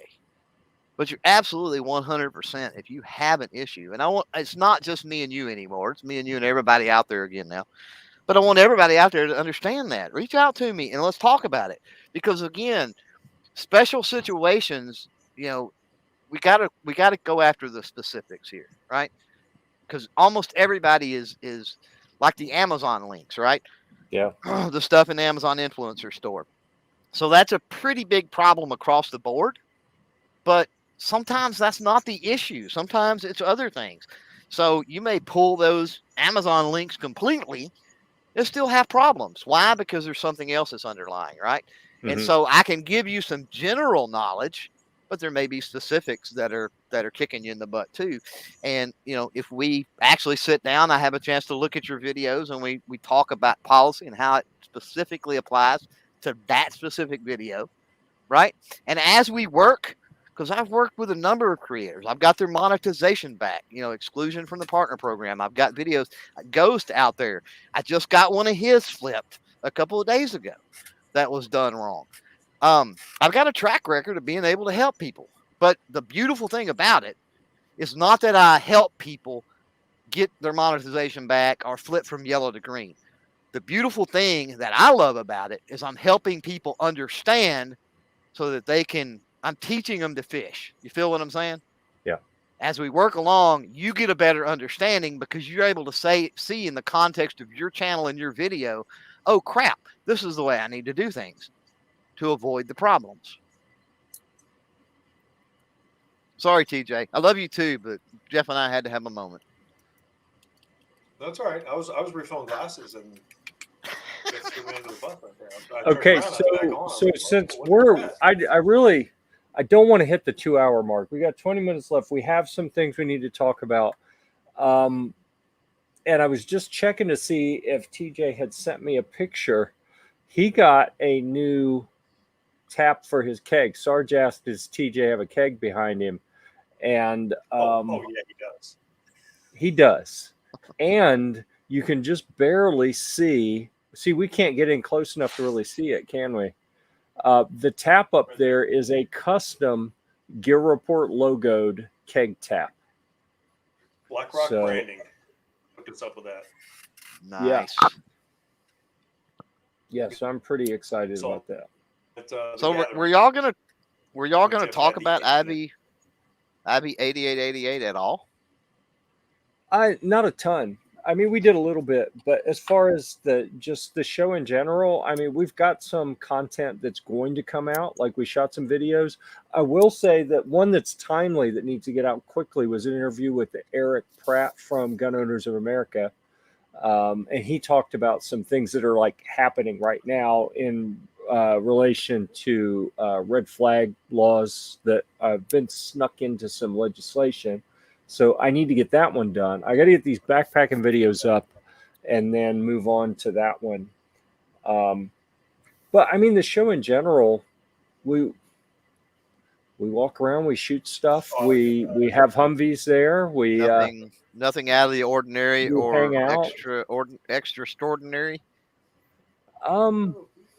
but you're absolutely 100% if you have an issue. And it's not just me and you anymore. It's me and you and everybody out there again now. But I want everybody out there to understand that. Reach out to me and let's talk about it. Because again, special situations, we gotta go after the specifics here, right? Because almost everybody is like the Amazon links, right? Yeah. The stuff in the Amazon influencer store. So that's a pretty big problem across the board. But sometimes that's not the issue. Sometimes it's other things. So you may pull those Amazon links completely and still have problems. Why? Because there's something else that's underlying, right? Mm-hmm. And so I can give you some general knowledge, but there may be specifics that are kicking you in the butt too. And if we actually sit down, I have a chance to look at your videos, and we talk about policy and how it specifically applies to that specific video, right? And as we work, because I've worked with a number of creators, I've got their monetization back, exclusion from the partner program. I've got videos. Ghost out there, I just got one of his flipped a couple of days ago that was done wrong. I've got a track record of being able to help people. But the beautiful thing about it is not that I help people get their monetization back or flip from yellow to green. The beautiful thing that I love about it is I'm helping people understand so that I'm teaching them to fish. You feel what I'm saying? Yeah. As we work along, you get a better understanding because you're able to see in the context of your channel and your video, oh crap, this is the way I need to do things to avoid the problems. Sorry, TJ. I love you too, but Jeff and I had to have a moment. That's all right. I was refilling glasses and just threw me under the bus right there. Okay, so since I don't want to hit the 2 hour mark. We got 20 minutes left. We have some things we need to talk about. And I was just checking to see if TJ had sent me a picture. He got a new tap for his keg. Sarge asked, does TJ have a keg behind him? And yeah, he does. He does. And you can just barely see. See, we can't get in close enough to really see it, can we? The tap up there is a custom Gear Report logoed keg tap. BlackRock branding. Hooked us up with that. Nice. Yeah, so I'm pretty excited about that. So were y'all gonna talk about IV 8888 at all? Not a ton. I mean, we did a little bit, but as far as the show in general, I mean, we've got some content that's going to come out. Like we shot some videos. I will say that one that's timely that needs to get out quickly was an interview with Erich Pratt from Gun Owners of America. And he talked about some things that are like happening right now in relation to red flag laws that have been snuck into some legislation. So I need to get that one done. I got to get these backpacking videos up and then move on to that one. But I mean, the show in general, we walk around, we shoot stuff, we have Humvees there. Nothing out of the ordinary or extraordinary.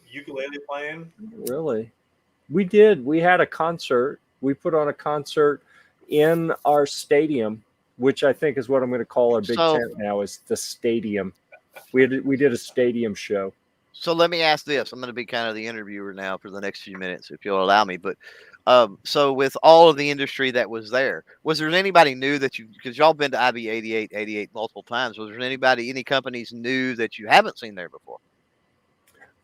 Ukulele playing. Really, we did. We had a concert. We put on a concert in our stadium, which I think is what I'm going to call our big tent now, is the stadium. We did a stadium show. So let me ask this. I'm going to be kind of the interviewer now for the next few minutes, if you'll allow me. But so with all of the industry that was there anybody new that because y'all been to IV8888 multiple times, was there any companies new that you haven't seen there before?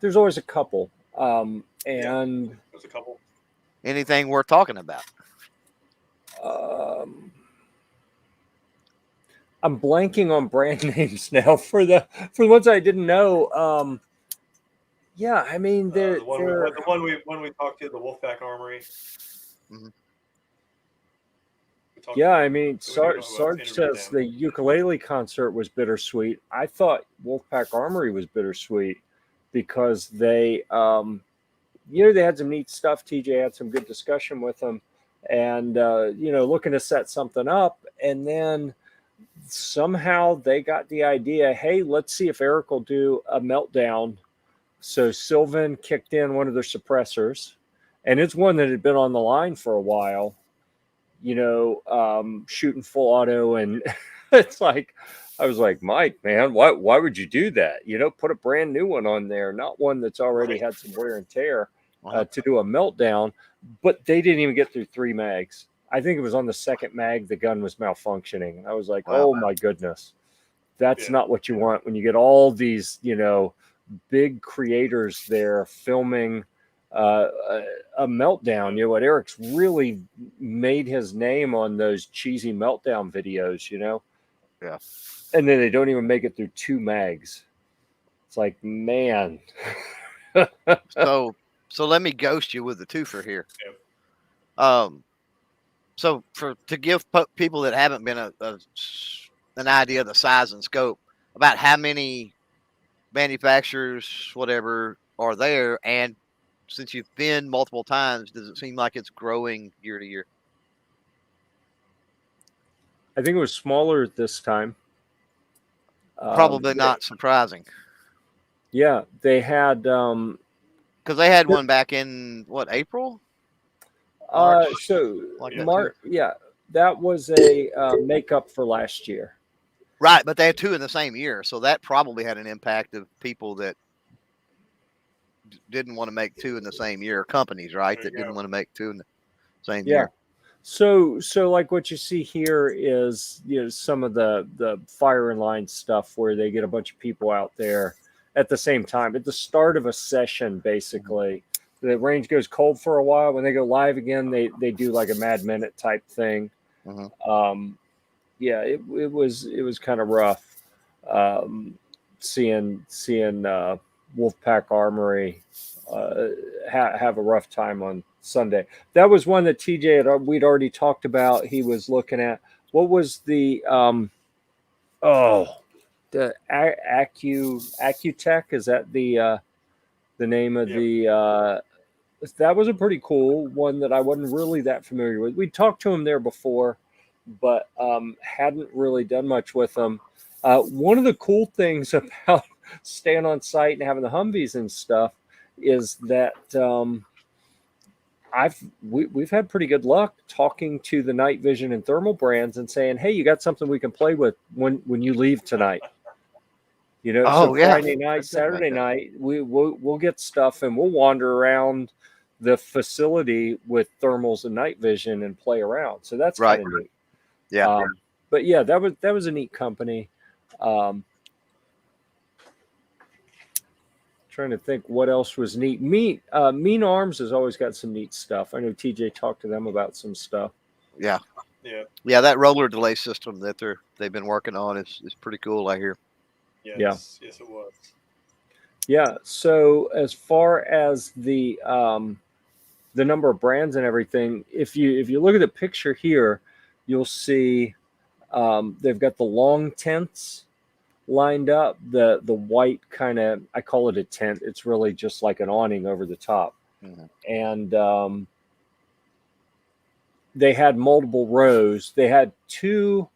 There's always a couple. There's a couple. Anything worth talking about? I'm blanking on brand names now for the ones I didn't know. Yeah, I mean the one we talked to, the Wolfpack Armory. Mm-hmm. Yeah, I mean Sarge says the ukulele concert was bittersweet. I thought Wolfpack Armory was bittersweet because they they had some neat stuff. TJ had some good discussion with them. And, looking to set something up. And then somehow they got the idea, hey, let's see if Eric will do a meltdown. So Sylvan kicked in one of their suppressors. And it's one that had been on the line for a while, shooting full auto. And it's like, I was like, Mike, man, why would you do that? Put a brand new one on there, not one that's already had some wear and tear to do a meltdown. But they didn't even get through 3 mags. I think it was on the second mag the gun was malfunctioning. I was like, oh my goodness. That's not what you want when you get all these, big creators there filming a meltdown. What Eric's really made his name on those cheesy meltdown videos, Yeah. And then they don't even make it through 2 mags. It's like, man. So let me ghost you with the twofer here. So to give people that haven't been an idea of the size and scope about how many manufacturers, whatever, are there, and since you've been multiple times, does it seem like it's growing year to year? I think it was smaller this time. Probably not surprising. Yeah, they had because they had one back in what, April? March? So Like March, yeah, that was a makeup for last year. Right, but they had two in the same year, so that probably had an impact of people that didn't want to make two in the same year. Companies, right, that didn't want to make two in the same year. So like what you see here is, you know, some of the fire and line stuff where they get a bunch of people out there at the same time at the start of a session. Basically, the range goes cold for a while. When they go live again, they do like a Mad Minute type thing. Yeah, it was kind of rough seeing Wolfpack Armory have a rough time on Sunday. That was one that TJ we'd already talked about. He was looking at what was the the Accutech, is that the name of the that was a pretty cool one that I wasn't really that familiar with. We talked to him there before, but hadn't really done much with them. One of the cool things about staying on site and having the Humvees and stuff is that we've had pretty good luck talking to the night vision and thermal brands and saying, hey, you got something we can play with when you leave tonight. You know, so Friday night, Saturday night, we'll get stuff and we'll wander around the facility with thermals and night vision and play around. So that's kind of neat. Yeah. But yeah, that was a neat company. Trying to think what else was neat. Mean Arms has always got some neat stuff. I know TJ talked to them about some stuff. Yeah. That roller delay system that they've been working on is pretty cool, I hear. Yes, it was. Yeah. So as far as the number of brands and everything, if you look at the picture here, you'll see they've got the long tents lined up, the white kind of, I call it a tent. It's really just like an awning over the top. And they had multiple rows. They had two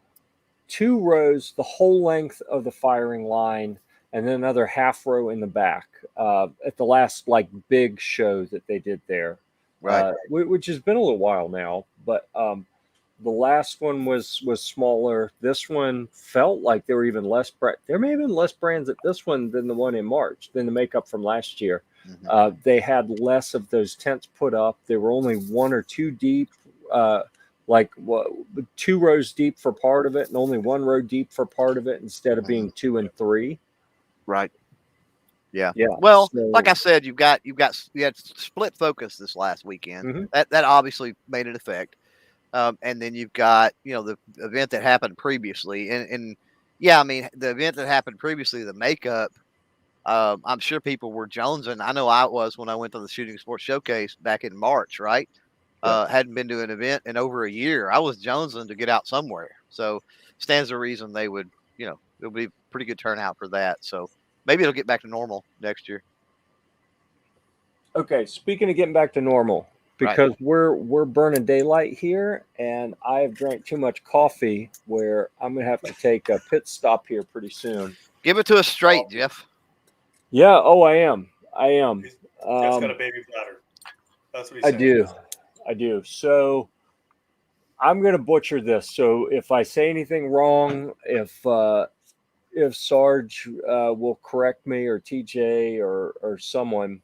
rows the whole length of the firing line, and then another half row in the back at the last like big show that they did there, which has been a little while now. But the last one was smaller. This one felt like there were even less. There may have been less brands at this one than the one in March, than the makeup from last year. They had less of those tents put up. They were only one or two deep, like 2 rows deep for part of it, and only 1 row deep for part of it, instead of being 2 and 3. Right. Yeah. Yeah. Well, like I said, you had split focus this last weekend. That obviously made an effect. And then you've got, the event that happened previously. And yeah, I mean, the event that happened previously, the makeup, I'm sure people were jonesing. I know I was when I went to the Shooting Sports Showcase back in March, right? Hadn't been to an event in over a year. I was jonesing to get out somewhere. So stands to reason they would, it'll be pretty good turnout for that. So maybe it'll get back to normal next year. Okay, speaking of getting back to normal, because we're burning daylight here, and I have drank too much coffee where I'm going to have to take a pit stop here pretty soon. Give it to us straight, Jeff. Yeah, I am. Jeff's got a baby bladder. That's what he's saying. I do. So I'm going to butcher this. So if I say anything wrong, if Sarge will correct me, or TJ or someone,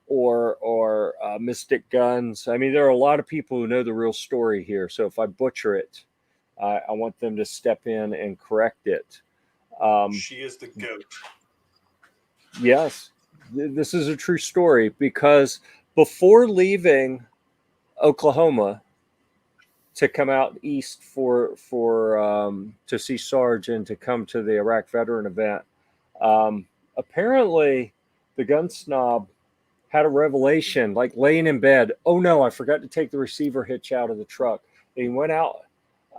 or Mystic Guns. I mean, there are a lot of people who know the real story here. So if I butcher it, I want them to step in and correct it. She is the goat. Yes, this is a true story, because before leaving Oklahoma to come out east for to see Sarge and to come to the Iraq veteran event, apparently the gun snob had a revelation, like laying in bed. Oh no, I forgot to take the receiver hitch out of the truck. And he went out,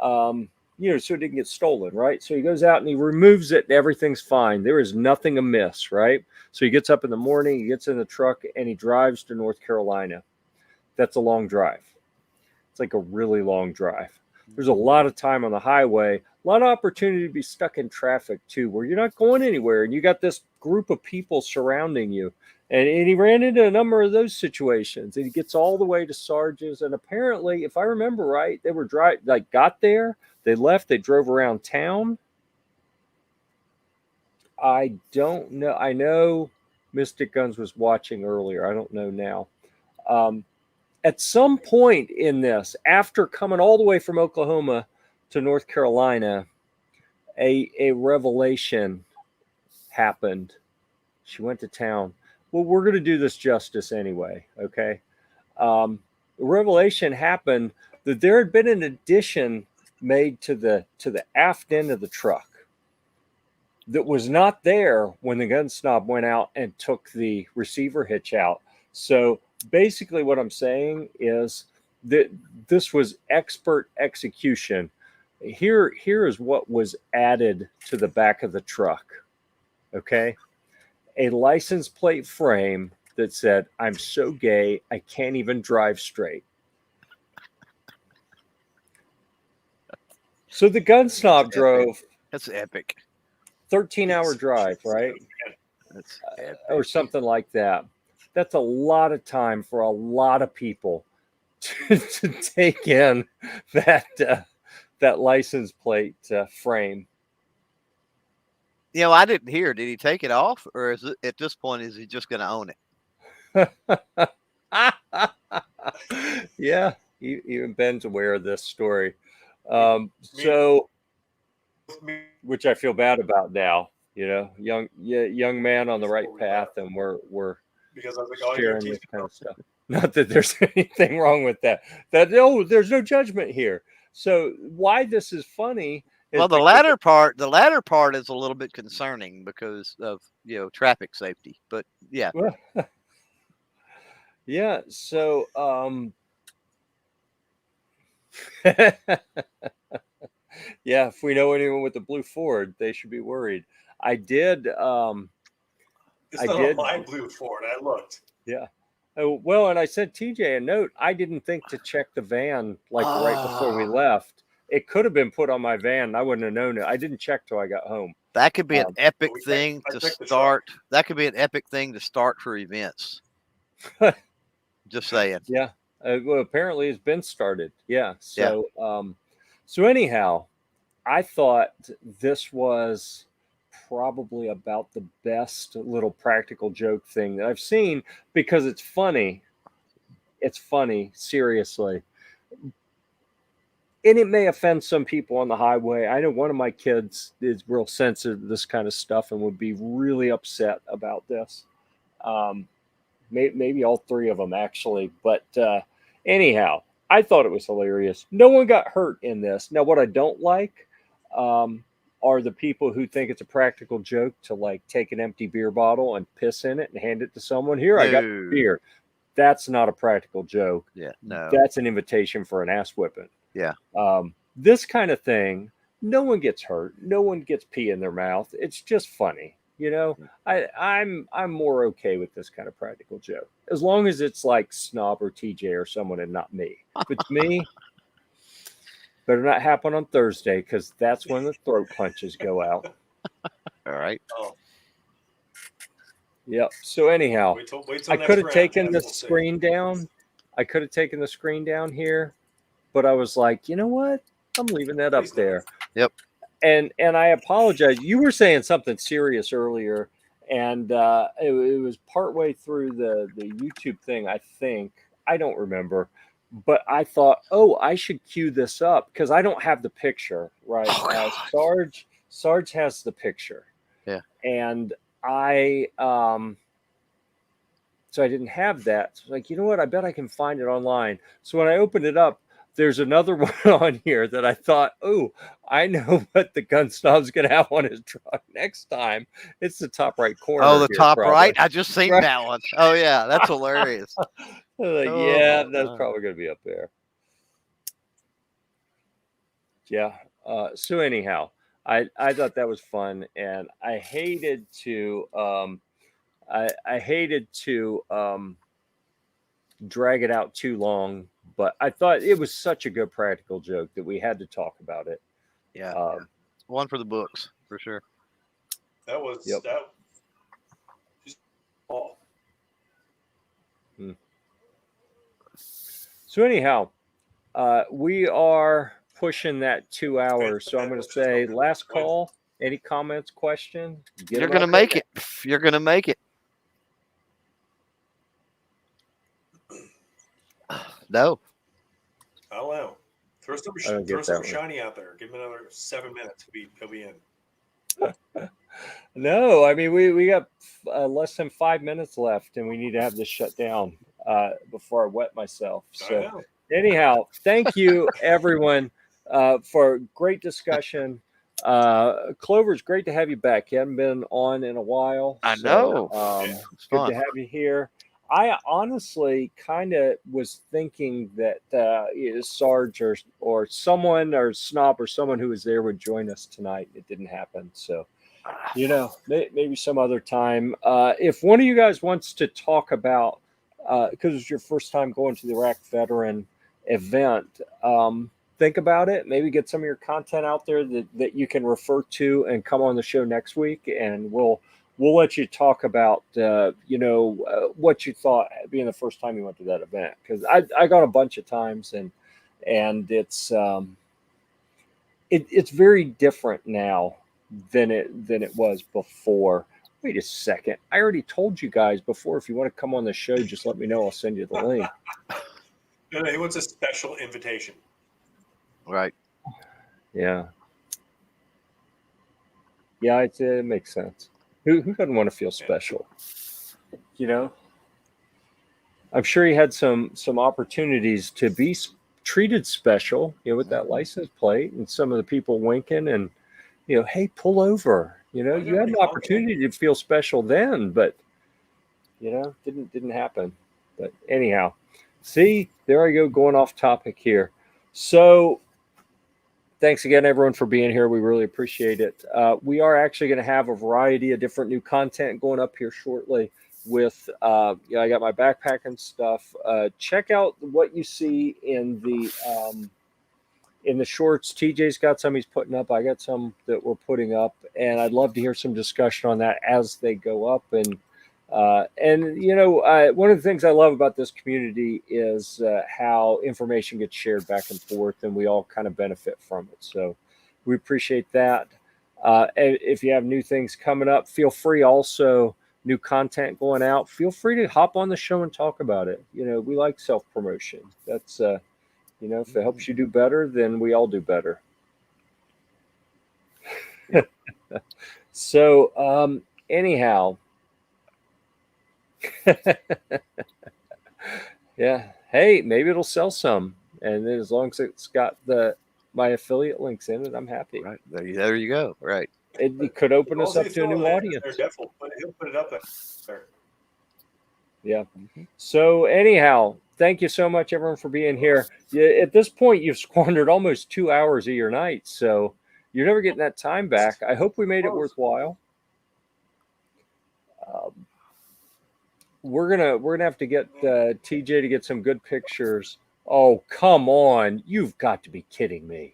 so it didn't get stolen, right? So he goes out and he removes it and everything's fine. There is nothing amiss, right? So he gets up in the morning, he gets in the truck and he drives to North Carolina. That's a long drive. It's like a really long drive. There's a lot of time on the highway, a lot of opportunity to be stuck in traffic too, where you're not going anywhere and you got this group of people surrounding you. And he ran into a number of those situations and he gets all the way to Sarge's. And apparently, if I remember right, they were got there, they left, they drove around town. I don't know. I know Mystic Guns was watching earlier. I don't know now. At some point in this, after coming all the way from Oklahoma to North Carolina, a revelation happened. She went to town. Well, we're going to do this justice anyway, okay? The revelation happened that there had been an addition made to the aft end of the truck that was not there when the gun snob went out and took the receiver hitch out. So basically what I'm saying is that this was expert execution. Here is what was added to the back of the truck, okay? A license plate frame that said, "I'm so gay, I can't even drive straight." So the gun snob drove. That's epic. 13-hour drive, right? That's epic. Or something like that. That's a lot of time for a lot of people to take in that license plate frame. I didn't hear. Did he take it off, or is it at this point is he just going to own it? Yeah, even Ben's aware of this story. Which I feel bad about now. Young man on the right path, and we're because I was like, sharing this kind of stuff. Not that there's anything wrong with that. There's no judgment here. So why this is funny? Well, the latter part is a little bit concerning because of traffic safety. But yeah, yeah. So yeah, if we know anyone with a blue Ford, they should be worried. I did. It's not on my blue Ford. I looked. Yeah. Oh, well, and I sent TJ a note. I didn't think to check the van right before we left. It could have been put on my van. I wouldn't have known it. I didn't check till I got home. That could be an epic thing to start. That could be an epic thing to start for events. Just saying. Yeah. Well, apparently it's been started. Yeah. So, so anyhow, I thought this was probably about the best little practical joke thing that I've seen because it's funny. It's funny, seriously. And it may offend some people on the highway. I know one of my kids is real sensitive to this kind of stuff and would be really upset about this. Maybe all three of them, actually. But anyhow, I thought it was hilarious. No one got hurt in this. Now, what I don't like are the people who think it's a practical joke to take an empty beer bottle and piss in it and hand it to someone. Here, I got beer. That's not a practical joke. Yeah, no. That's an invitation for an ass whipping. Yeah. This kind of thing, no one gets hurt. No one gets pee in their mouth. It's just funny. I'm more okay with this kind of practical joke. As long as it's like Snob or TJ or someone and not me. If it's me, better not happen on Thursday because that's when the throat punches go out. All right. Oh. Yep. So anyhow, wait till I could have taken the screen down. I could have taken the screen down here, but I was like, you know what? I'm leaving that up there. Yep. And I apologize. You were saying something serious earlier, and it was partway through the YouTube thing, I think. I don't remember. But I thought, I should cue this up because I don't have the picture, right? Sarge has the picture. Yeah. And I so I didn't have that. So I was like, you know what? I bet I can find it online. So when I opened it up, there's another one on here that I thought, oh, I know what the gun snob's going to have on his truck next time. It's the top right corner. Oh, the here, top probably. right. I just seen Right. that one. Oh yeah, that's hilarious. Yeah, my that's God. probably going to be up there. Yeah. So anyhow, I thought that was fun, and I hated to drag it out too long, but I thought it was such a good practical joke that we had to talk about it. Yeah, one for the books for sure. That was Yep. that. Oh, So anyhow, we are pushing that 2 hours. So I'm going to say last call. Any comments, question? You're gonna make it. You're gonna make it. No. I don't know. Throw some shiny out there. Give him another 7 minutes. He'll be in. No, I mean we got less than 5 minutes left, and we need to have this shut down before I wet myself. So anyhow, thank you everyone for great discussion. Clover's great to have you back. You haven't been on in a while. I know. It's good to have you here. I honestly kind of was thinking that Sarge or someone or Snob or someone who was there would join us tonight. It didn't happen. So, maybe some other time. If one of you guys wants to talk about, because it's your first time going to the Iraq Veteran event, think about it. Maybe get some of your content out there that you can refer to and come on the show next week, and we'll let you talk about, what you thought being the first time you went to that event. Because I got a bunch of times, and it's it's very different now than it was before. Wait a second. I already told you guys before, if you want to come on the show, just let me know. I'll send you the link. No, he wants a special invitation. Right. Yeah. Yeah, it makes sense. Who doesn't want to feel special? I'm sure he had some opportunities to be treated special, with that license plate and some of the people winking and, hey, pull over. You had an opportunity to feel special then, but didn't happen. But anyhow, see, there I go, going off topic here. So thanks again, everyone, for being here. We really appreciate it. We are actually going to have a variety of different new content going up here shortly with, I got my backpack and stuff. Check out what you see in the shorts. TJ's got some he's putting up. I got some that we're putting up, and I'd love to hear some discussion on that as they go up. And one of the things I love about this community is how information gets shared back and forth, and we all kind of benefit from it. So we appreciate that. And if you have new things coming up, feel free. Also, new content going out, feel free to hop on the show and talk about it. We like self-promotion. That's if it helps you do better, then we all do better. So anyhow, yeah. Hey, maybe it'll sell some, and then as long as it's got my affiliate links in it, I'm happy. Right there you go. Right. It could open us up to a new audience. He'll put it up there. Yeah. So anyhow, thank you so much, everyone, for being here. At this point, you've squandered almost 2 hours of your night, so you're never getting that time back. I hope we made it worthwhile. We're gonna have to get TJ to get some good pictures. Oh, come on. You've got to be kidding me.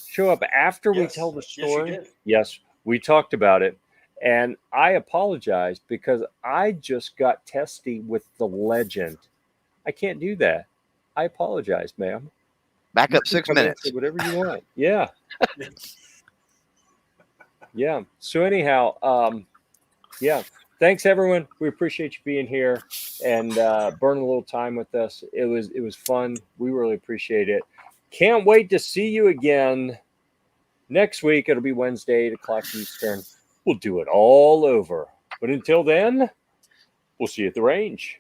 Show up after we tell the story? Yes, we talked about it. And I apologize because I just got testy with the legend. I can't do that. I apologize, ma'am. Back up 6 minutes. Whatever you want. Yeah. Yeah. So anyhow, yeah. Thanks, everyone. We appreciate you being here and burning a little time with us. It was fun. We really appreciate it. Can't wait to see you again next week. It'll be Wednesday, 8 o'clock Eastern. We'll do it all over. But until then, we'll see you at the range.